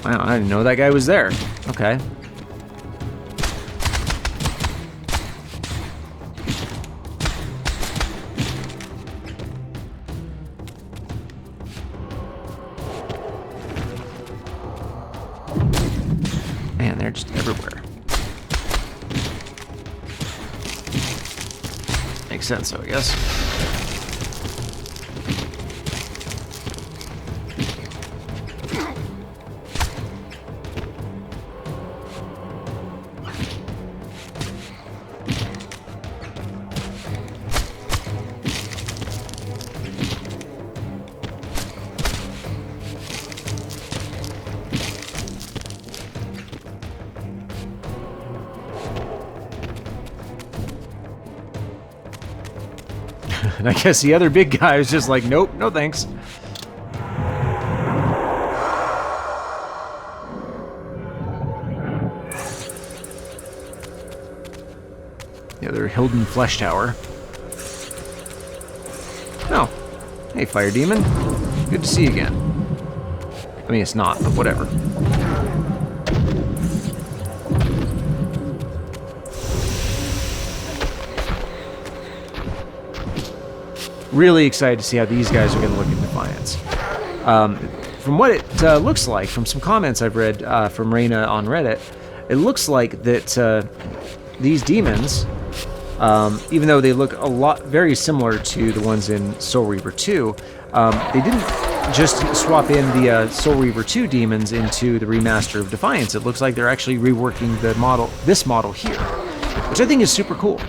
Wow, I didn't know that guy was there. Okay. Man, they're just everywhere. Makes sense, though, I guess. And I guess the other big guy was just like, nope, no thanks. The other Hilden Flesh Tower. Oh. Hey, Fire Demon. Good to see you again. I mean, it's not, but whatever. Really excited to see how these guys are going to look in Defiance. From what it looks like, from some comments I've read from Reyna on Reddit, it looks like that these demons, even though they look very similar to the ones in Soul Reaver 2, they didn't just swap in the Soul Reaver 2 demons into the remaster of Defiance. It looks like they're actually reworking this model here, which I think is super cool.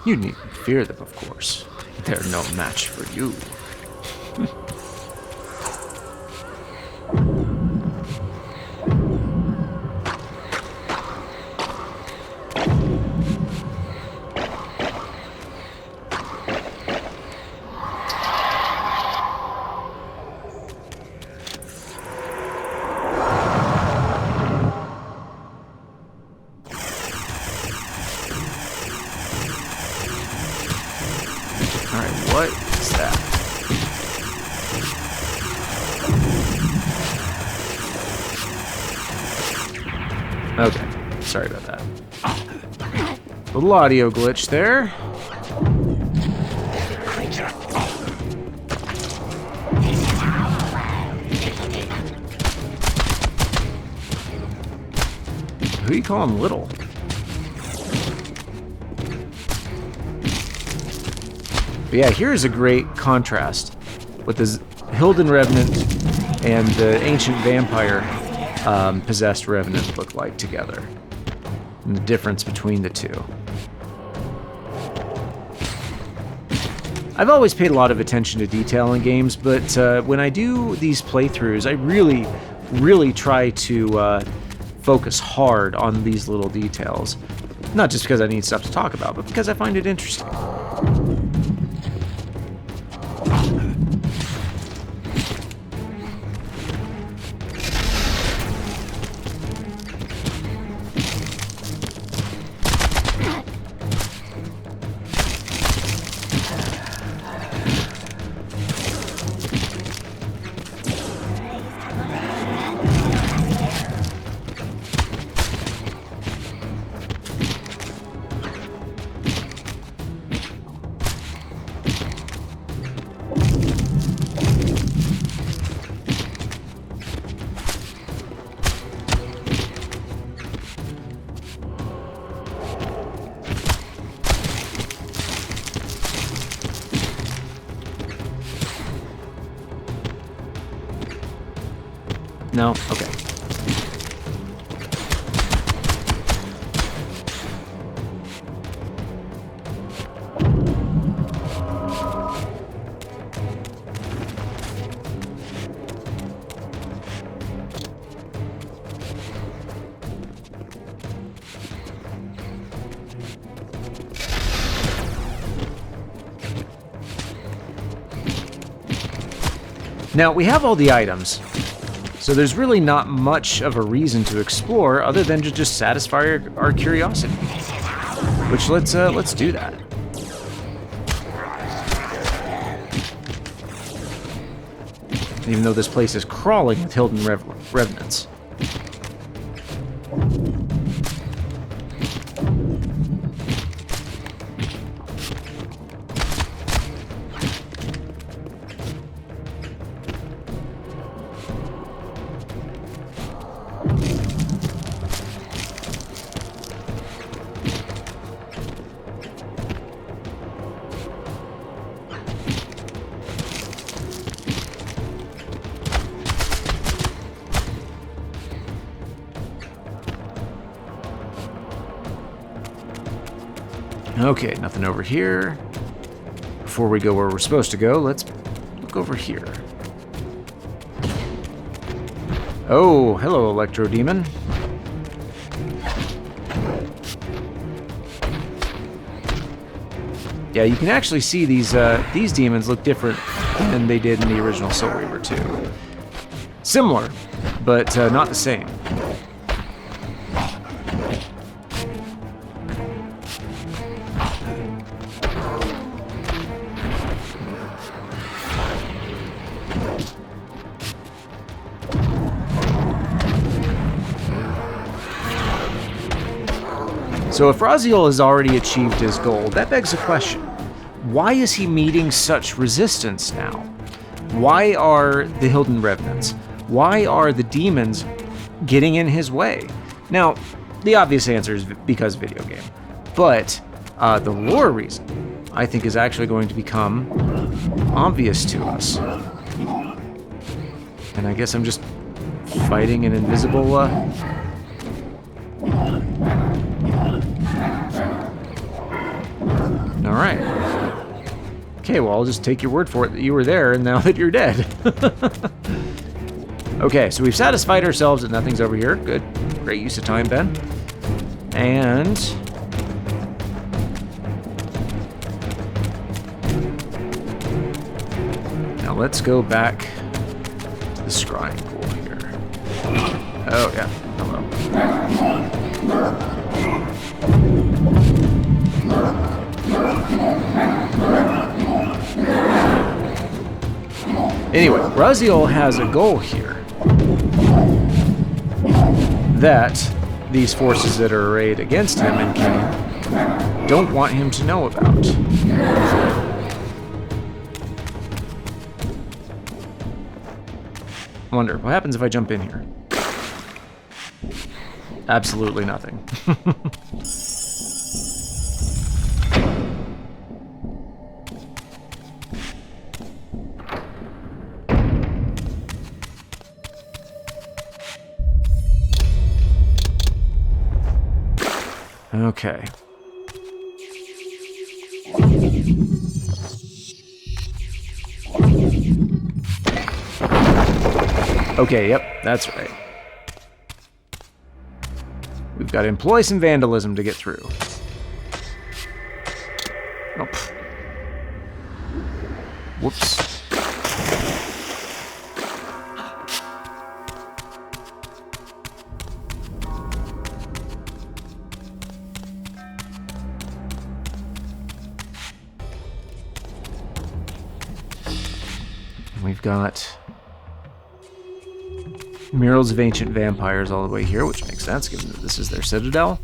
You needn't fear them, of course. They're no match for you. What is that? Okay, sorry about that. Little audio glitch there. Who you calling little? But yeah, here's a great contrast with the Hilden Revenant and the ancient vampire possessed Revenant look like together, and the difference between the two. I've always paid a lot of attention to detail in games, but when I do these playthroughs, I really try to focus hard on these little details. Not just because I need stuff to talk about, but because I find it interesting. No? Okay. Now, we have all the items, so there's really not much of a reason to explore other than to just satisfy our curiosity. Which, let's do that. Even though this place is crawling with Hilden Revenants. Okay, nothing over here. Before we go where we're supposed to go, let's look over here. Oh, hello, Electro Demon. Yeah, you can actually see these demons look different than they did in the original Soul Reaver 2. Similar, but not the same. So if Raziel has already achieved his goal, that begs a question. Why is he meeting such resistance now? Why are the Hidden Revenants? Why are the demons getting in his way? Now, the obvious answer is because video game. But the lore reason, I think, is actually going to become obvious to us. And I guess I'm just fighting an invisible... Alright. Okay, well, I'll just take your word for it that you were there, and now that you're dead. Okay, so we've satisfied ourselves that nothing's over here. Good. Great use of time, Ben. And... now let's go back to the scrying pool here. Oh, yeah. Hello. Anyway, Raziel has a goal here that these forces that are arrayed against him and Kain don't want him to know about. I wonder, what happens if I jump in here? Absolutely nothing. Okay. Okay, yep, that's right. We've got to employ some vandalism to get through. Oh, pff. Whoops. We've got murals of ancient vampires all the way here, which makes sense given that this is their citadel.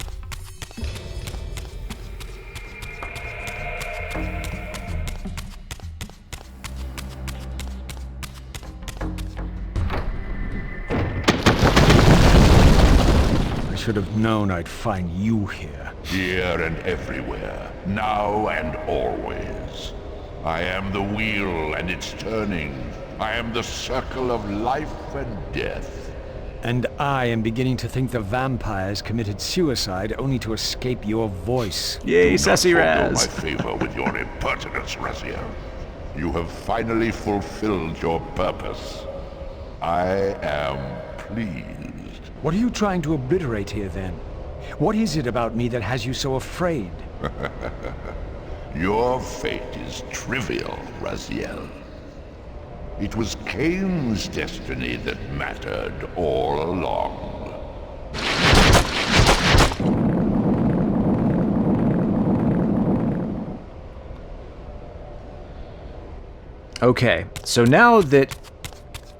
I should have known I'd find you here. Here and everywhere, now and always. I am the wheel and its turning. I am the circle of life and death. And I am beginning to think the vampires committed suicide only to escape your voice. Yay, Sassy Forgo Raz! my favor with your impertinence, Raziel. You have finally fulfilled your purpose. I am pleased. What are you trying to obliterate here, then? What is it about me that has you so afraid? Your fate is trivial, Raziel. It was Kain's destiny that mattered all along. Okay, so now that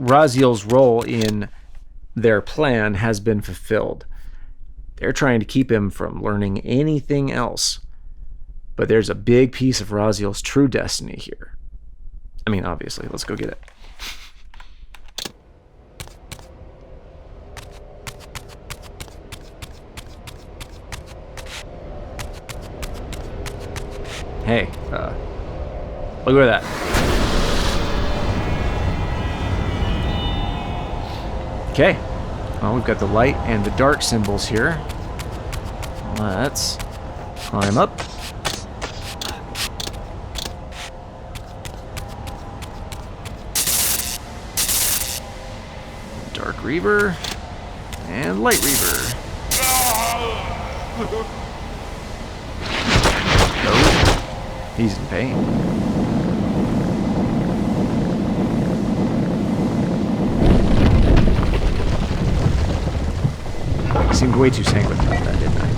Raziel's role in their plan has been fulfilled, they're trying to keep him from learning anything else. But there's a big piece of Raziel's true destiny here. I mean, obviously, let's go get it. Hey, look at that. Okay, well, we've got the light and the dark symbols here. Let's climb up. Dark Reaver and Light Reaver. Oh, he's in pain. I seemed way too sanguine about that, didn't I?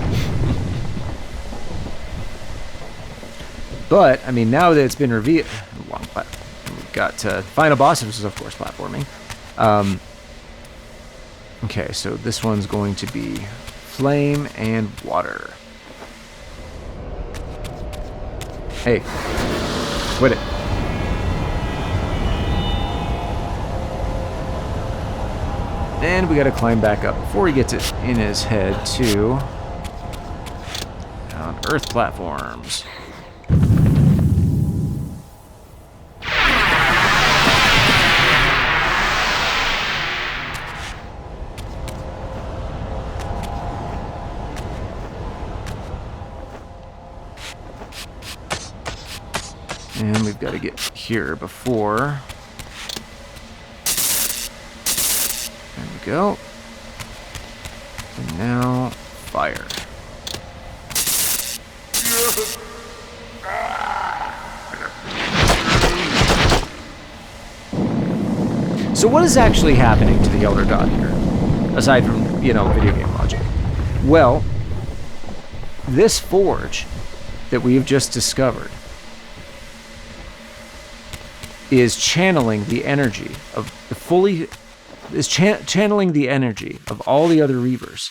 But, I mean, now that it's been revealed, we've got final boss, which is, of course, platforming. Okay, so this one's going to be flame and water. Hey, quit it. And we gotta climb back up before he gets it in his head to on Earth platforms. And we've got to get here before. There we go. And now, fire. So what is actually happening to the Elder God here? Aside from, video game logic. Well, this forge that we have just discovered is channeling the energy of channeling the energy of all the other Reavers.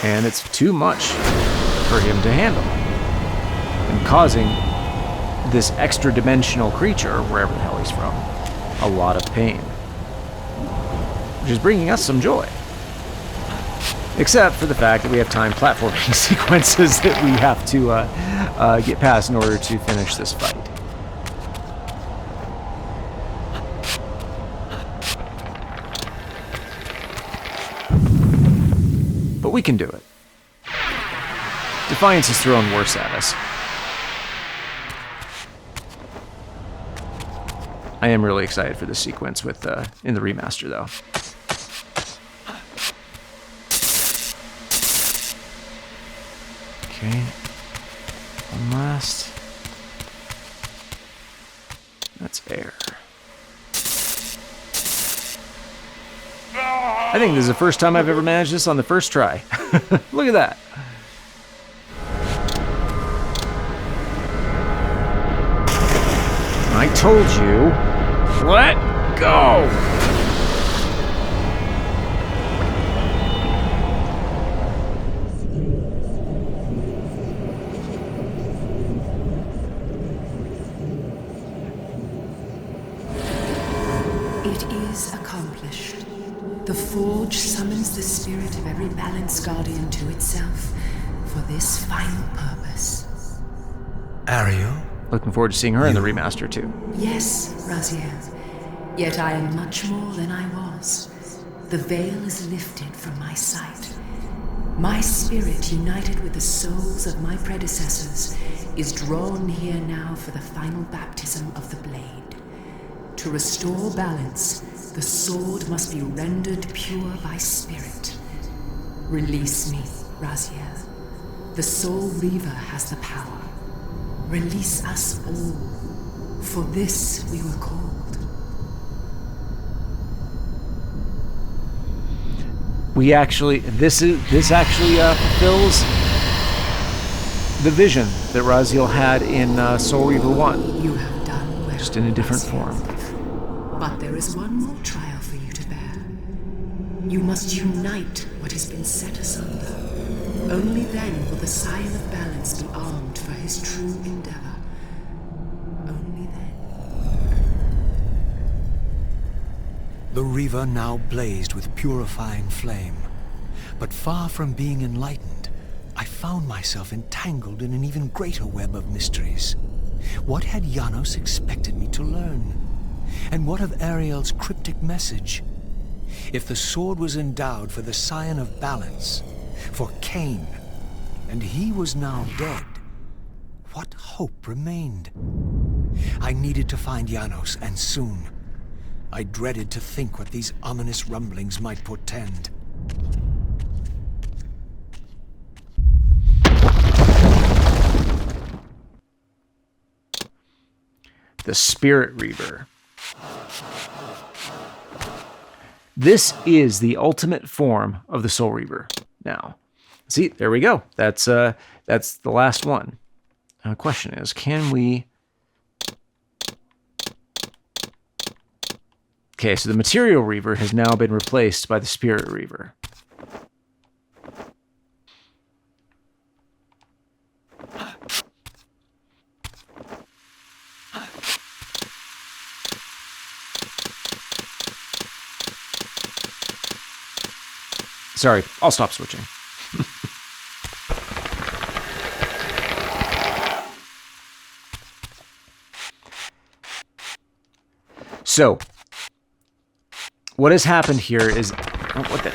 And it's too much for him to handle. And causing this extra-dimensional creature, wherever the hell he's from, a lot of pain. Which is bringing us some joy. Except for the fact that we have time platforming sequences that we have to get past in order to finish this fight. But we can do it. Defiance is thrown worse at us. I am really excited for this sequence with in the remaster, though. Okay. One last. That's air. I think this is the first time I've ever managed this on the first try. Look at that. I told you. Let go. It is accomplished. The Forge summons the spirit of every balanced guardian to itself for this final purpose. Ariel? Looking forward to seeing her in the remaster, too. Yes, Raziel. Yet I am much more than I was. The veil is lifted from my sight. My spirit, united with the souls of my predecessors, is drawn here now for the final baptism of the blade. To restore balance, the sword must be rendered pure by spirit. Release me, Raziel. The Soul Reaver has the power. Release us all. For this we were called. This actually fulfills the vision that Raziel had in Soul Reaver 1. You have done well, Just in a different Raziel. form. But there is one more trial for you to bear. You must unite what has been set asunder. Only then will the Scion of Balance be armed for his true endeavor. Only then. The Reaver now blazed with purifying flame. But far from being enlightened, I found myself entangled in an even greater web of mysteries. What had Janos expected me to learn? And what of Ariel's cryptic message? If the sword was endowed for the Scion of Balance, for Kain, and he was now dead, what hope remained? I needed to find Janos, and soon. I dreaded to think what these ominous rumblings might portend. The Spirit Reaver. This is the ultimate form of the Soul Reaver. Now, see, there we go. That's the last one. Now, the question is, can we... Okay, so the Material Reaver has now been replaced by the Spirit Reaver. Sorry, I'll stop switching. So, what has happened here is... Oh, what the...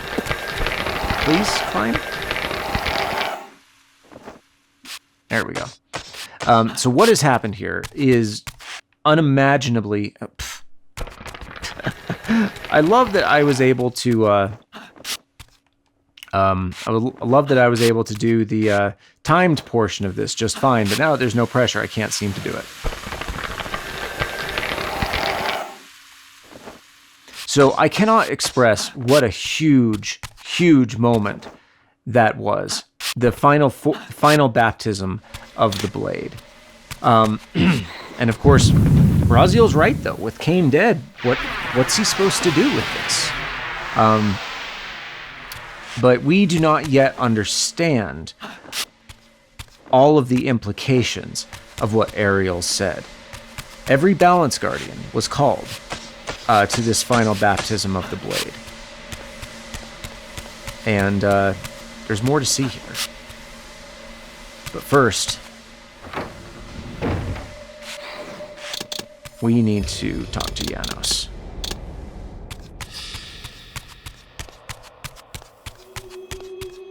Please climb? There we go. So what has happened here is unimaginably... I love that I was able to... I love that I was able to do the timed portion of this just fine, but now that there's no pressure, I can't seem to do it. So I cannot express what a huge, huge moment that was. The final baptism of the blade. And of course, Raziel's right, though. With Kain dead, what's he supposed to do with this? But we do not yet understand all of the implications of what Ariel said. Every Balance Guardian was called to this final baptism of the blade. And there's more to see here. But first, we need to talk to Janos.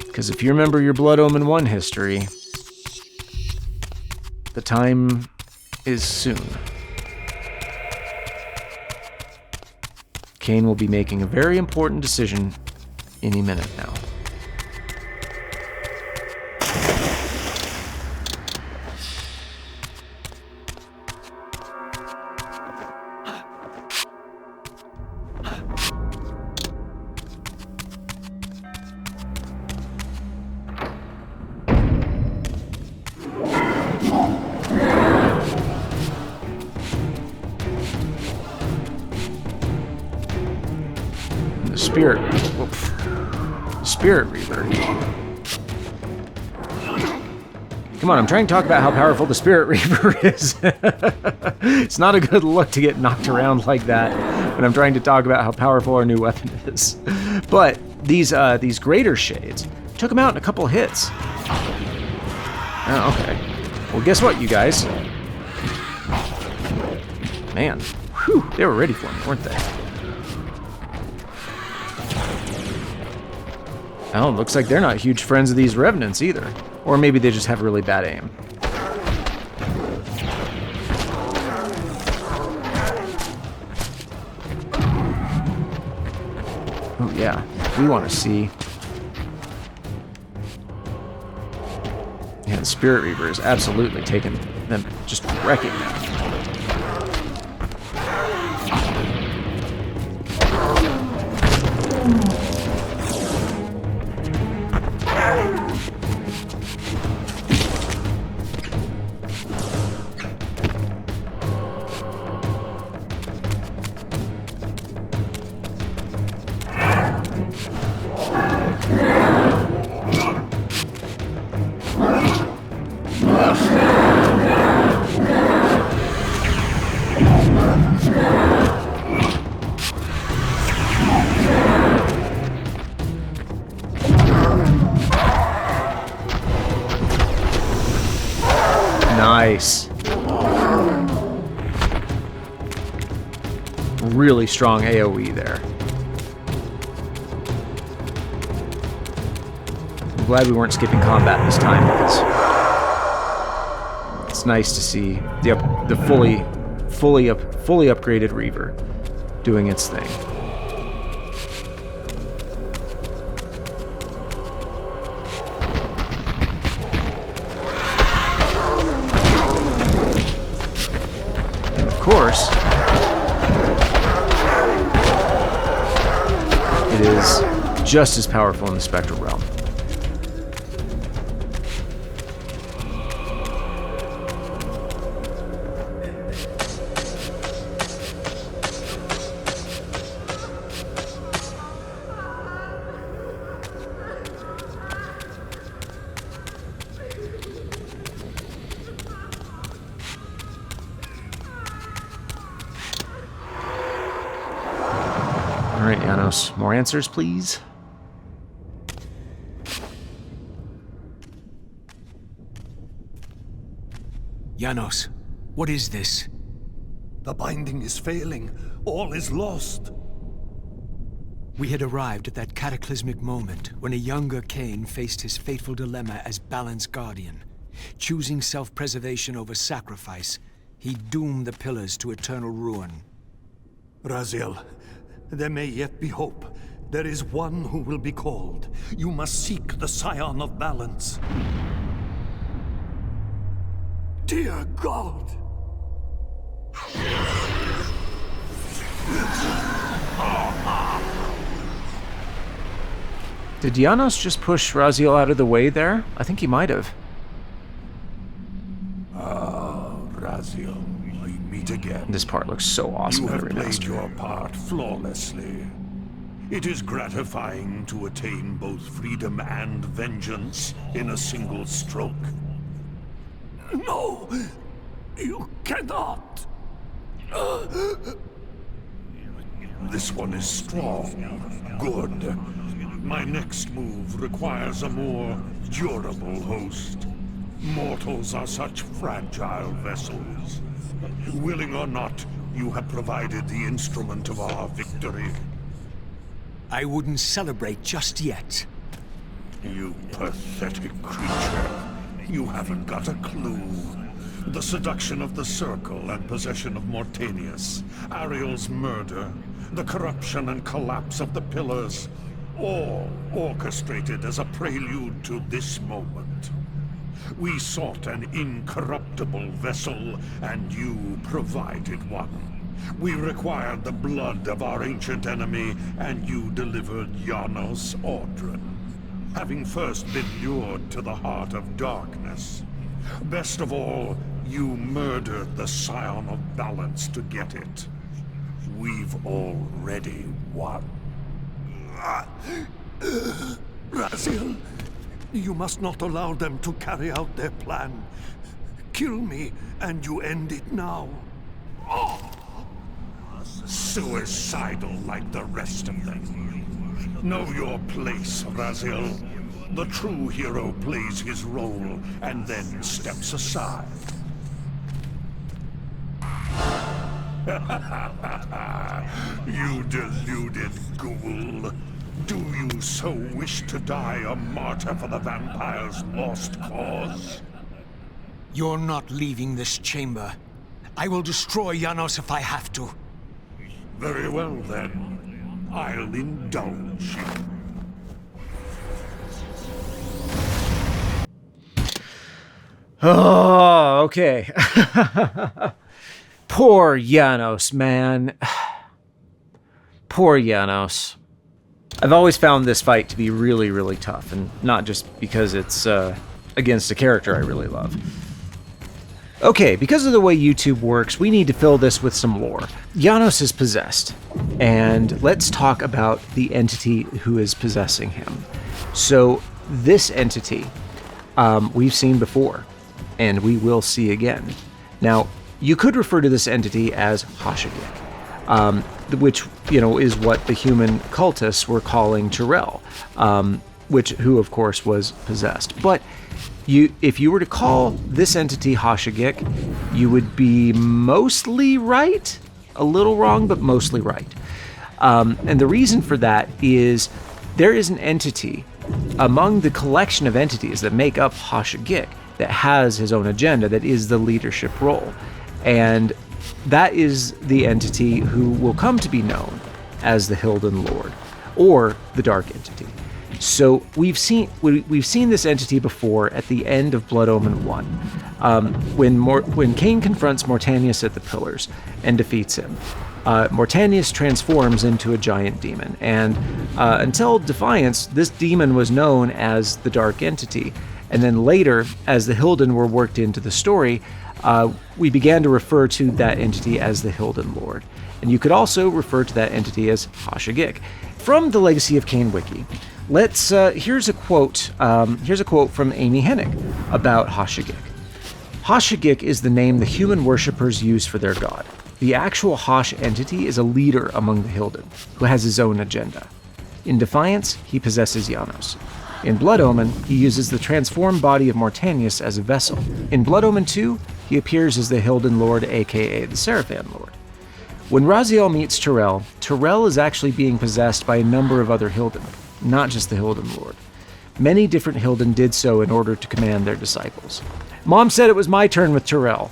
Because if you remember your Blood Omen 1 history, the time is soon. Kain will be making a very important decision any minute now. Spirit Reaver. Come on, I'm trying to talk about how powerful the Spirit Reaver is. It's not a good look to get knocked around like that when I'm trying to talk about how powerful our new weapon is. But these greater shades took him out in a couple hits. Oh, okay. Well, guess what, you guys? Man, whew, they were ready for me, weren't they? Oh, looks like they're not huge friends of these revenants either. Or maybe they just have really bad aim. Oh yeah, we want to see. Yeah, the Spirit Reaver is absolutely taking them, just wrecking them. Nice. Really strong AoE there. I'm glad we weren't skipping combat this time because it's nice to see the fully upgraded Reaver. doing its thing. And of course, it is just as powerful in the spectral realm. All right, Janos, more answers, please. Janos, what is this? The binding is failing. All is lost. We had arrived at that cataclysmic moment when a younger Kain faced his fateful dilemma as Balance Guardian. Choosing self-preservation over sacrifice, he doomed the pillars to eternal ruin. Raziel, there may yet be hope. There is one who will be called. You must seek the Scion of Balance. Dear God! Did Janos just push Raziel out of the way there? I think he might have. Raziel, we meet again. This part looks so awesome. You in have the played remaster. your part flawlessly. It is gratifying to attain both freedom and vengeance in a single stroke. No! You cannot! This one is strong. Good. My next move requires a more durable host. Mortals are such fragile vessels. Willing or not, you have provided the instrument of our victory. I wouldn't celebrate just yet. You pathetic creature. You haven't got a clue. The seduction of the Circle and possession of Mortanius, Ariel's murder, the corruption and collapse of the Pillars, all orchestrated as a prelude to this moment. We sought an incorruptible vessel, and you provided one. We required the blood of our ancient enemy, and you delivered Janos Audron, having first been lured to the heart of darkness. Best of all, you murdered the Scion of Balance to get it. We've already won. Raziel, you must not allow them to carry out their plan. Kill me, and you end it now. Suicidal like the rest of them. Know your place, Raziel. The true hero plays his role and then steps aside. You deluded ghoul. Do you so wish to die a martyr for the vampire's lost cause? You're not leaving this chamber. I will destroy Janos if I have to. Very well, then. I'll indulge you. Oh, okay. Poor Janos, man. Poor Janos. I've always found this fight to be really, really tough, and not just because it's against a character I really love. Okay, because of the way YouTube works, we need to fill this with some lore. Janos is possessed, and let's talk about the entity who is possessing him. So, this entity, we've seen before, and we will see again. Now, you could refer to this entity as Hashigik, which, you know, is what the human cultists were calling Terrell, who of course was possessed. But if you were to call this entity Hashigik, you would be mostly right, a little wrong, but mostly right. And the reason for that is there is an entity among the collection of entities that make up Hashigik that has his own agenda, that is the leadership role. And that is the entity who will come to be known as the Hilden Lord, or the Dark Entity. So we've seen this entity before at the end of Blood Omen 1, when Kain confronts Mortanius at the Pillars and defeats him. Mortanius transforms into a giant demon, and until Defiance, this demon was known as the Dark Entity. And then later, as the Hilden were worked into the story, we began to refer to that entity as the Hilden Lord. And you could also refer to that entity as Hashagik. From the Legacy of Kain wiki, here's a quote from Amy Hennig about Hashagik. Hashagik is the name the human worshippers use for their god. The actual Hash entity is a leader among the Hilden, who has his own agenda. In Defiance, he possesses Janos. In Blood Omen, he uses the transformed body of Mortanius as a vessel. In Blood Omen 2, he appears as the Hilden Lord, aka the Seraphan Lord. When Raziel meets Terrell is actually being possessed by a number of other Hilden, not just the Hilden Lord. Many different Hilden did so in order to command their disciples. Mom said it was my turn with Terrell.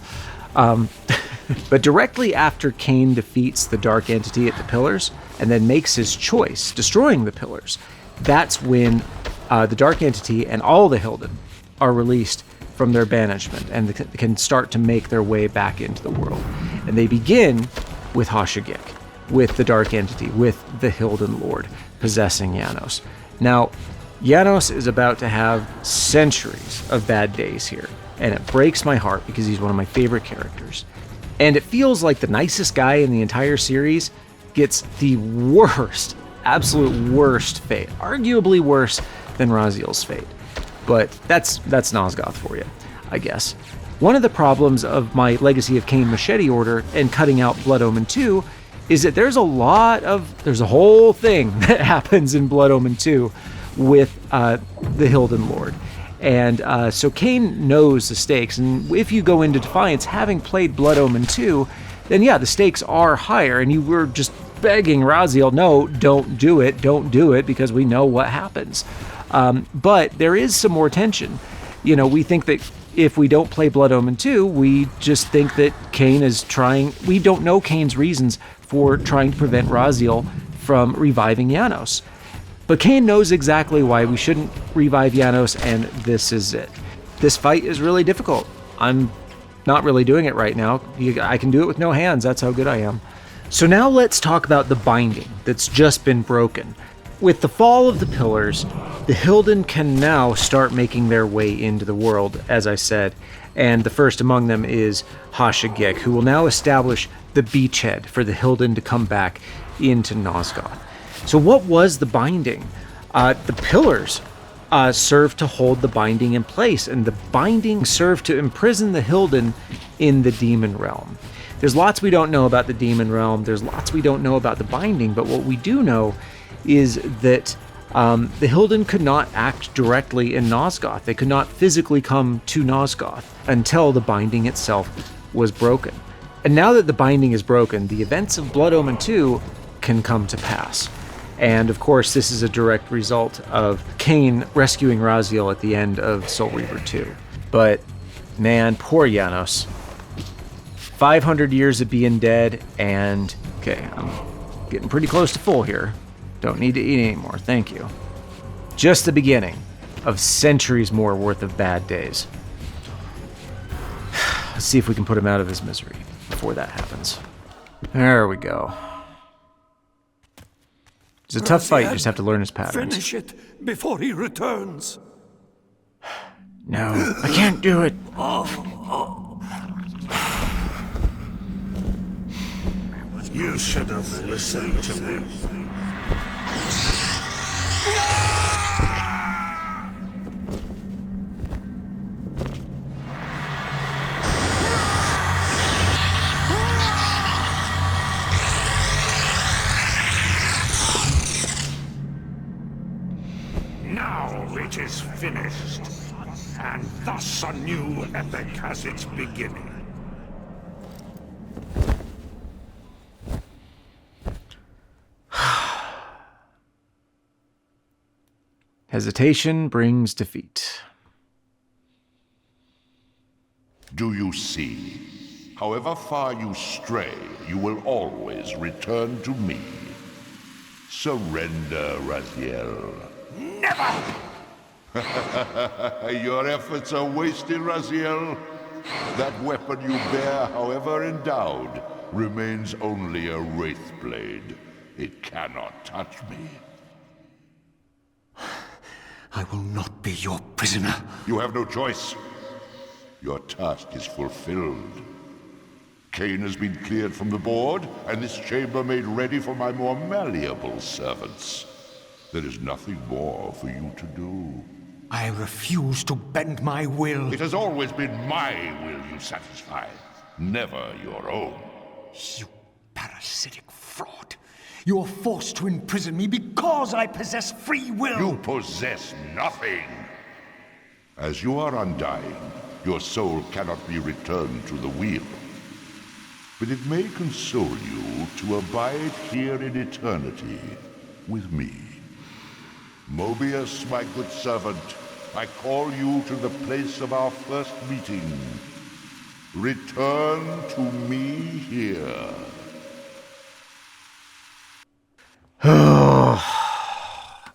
But directly after Kain defeats the Dark Entity at the Pillars, and then makes his choice, destroying the Pillars, that's when the Dark Entity and all the Hilden are released from their banishment and can start to make their way back into the world. And they begin with Hashagik, with the Dark Entity, with the Hilden Lord possessing Janos. Now, Janos is about to have centuries of bad days here, and it breaks my heart because he's one of my favorite characters. And it feels like the nicest guy in the entire series gets the worst, absolute worst fate, arguably worse than Raziel's fate. But that's Nosgoth for you, I guess. One of the problems of my Legacy of Kain machete order and cutting out Blood Omen 2 is that there's a whole thing that happens in Blood Omen 2 with the Hilden Lord. And so Kain knows the stakes, and if you go into Defiance having played Blood Omen 2, then yeah, the stakes are higher, and you were just begging Raziel, no, don't do it, because we know what happens. But there is some more tension. You know, we think that if we don't play Blood Omen 2, we just think that Kain is trying, we don't know Kain's reasons for trying to prevent Raziel from reviving Janos. But Kain knows exactly why we shouldn't revive Janos, and this is it. This fight is really difficult. I'm not really doing it right now. I can do it with no hands, that's how good I am. So now let's talk about the binding that's just been broken. With the fall of the Pillars, the Hilden can now start making their way into the world, as I said, and the first among them is Hashagik, who will now establish the beachhead for the Hilden to come back into Nosgoth. So what was the binding? The Pillars served to hold the binding in place, and the binding served to imprison the Hilden in the demon realm. There's lots we don't know about the demon realm, there's lots we don't know about the binding, but what we do know is that the Hilden could not act directly in Nosgoth. They could not physically come to Nosgoth until the binding itself was broken. And now that the binding is broken, the events of Blood Omen 2 can come to pass. And of course, this is a direct result of Kain rescuing Raziel at the end of Soul Reaver 2. But man, poor Janos. 500 years of being dead, and okay, I'm getting pretty close to full here. Don't need to eat anymore, thank you. Just the beginning of centuries more worth of bad days. Let's see if we can put him out of his misery before that happens. There we go. It's a tough fight, you just have to learn his patterns. Finish it before he returns. No, I can't do it. You should have listened to me. Now it is finished, and thus a new epic has its beginning. Hesitation brings defeat. Do you see? However far you stray, you will always return to me. Surrender, Raziel. Never! Your efforts are wasted, Raziel. That weapon you bear, however endowed, remains only a wraith blade. It cannot touch me. I will not be your prisoner. You have no choice. Your task is fulfilled. Kain has been cleared from the board, and this chamber made ready for my more malleable servants. There is nothing more for you to do. I refuse to bend my will. It has always been my will you satisfy, never your own. You parasitic fraud. You are forced to imprison me because I possess free will. You possess nothing. As you are undying, your soul cannot be returned to the wheel. But it may console you to abide here in eternity with me. Moebius, my good servant, I call you to the place of our first meeting. Return to me here.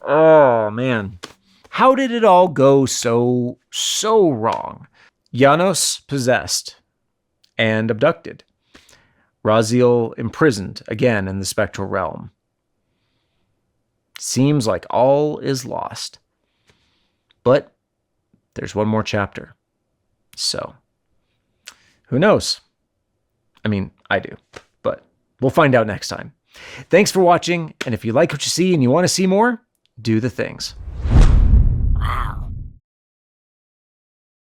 Oh, man. How did it all go so wrong? Janos possessed and abducted. Raziel imprisoned again in the spectral realm. Seems like all is lost. But there's one more chapter. So, who knows? I mean, I do. But we'll find out next time. Thanks for watching, and if you like what you see and you want to see more, do the things. Wow.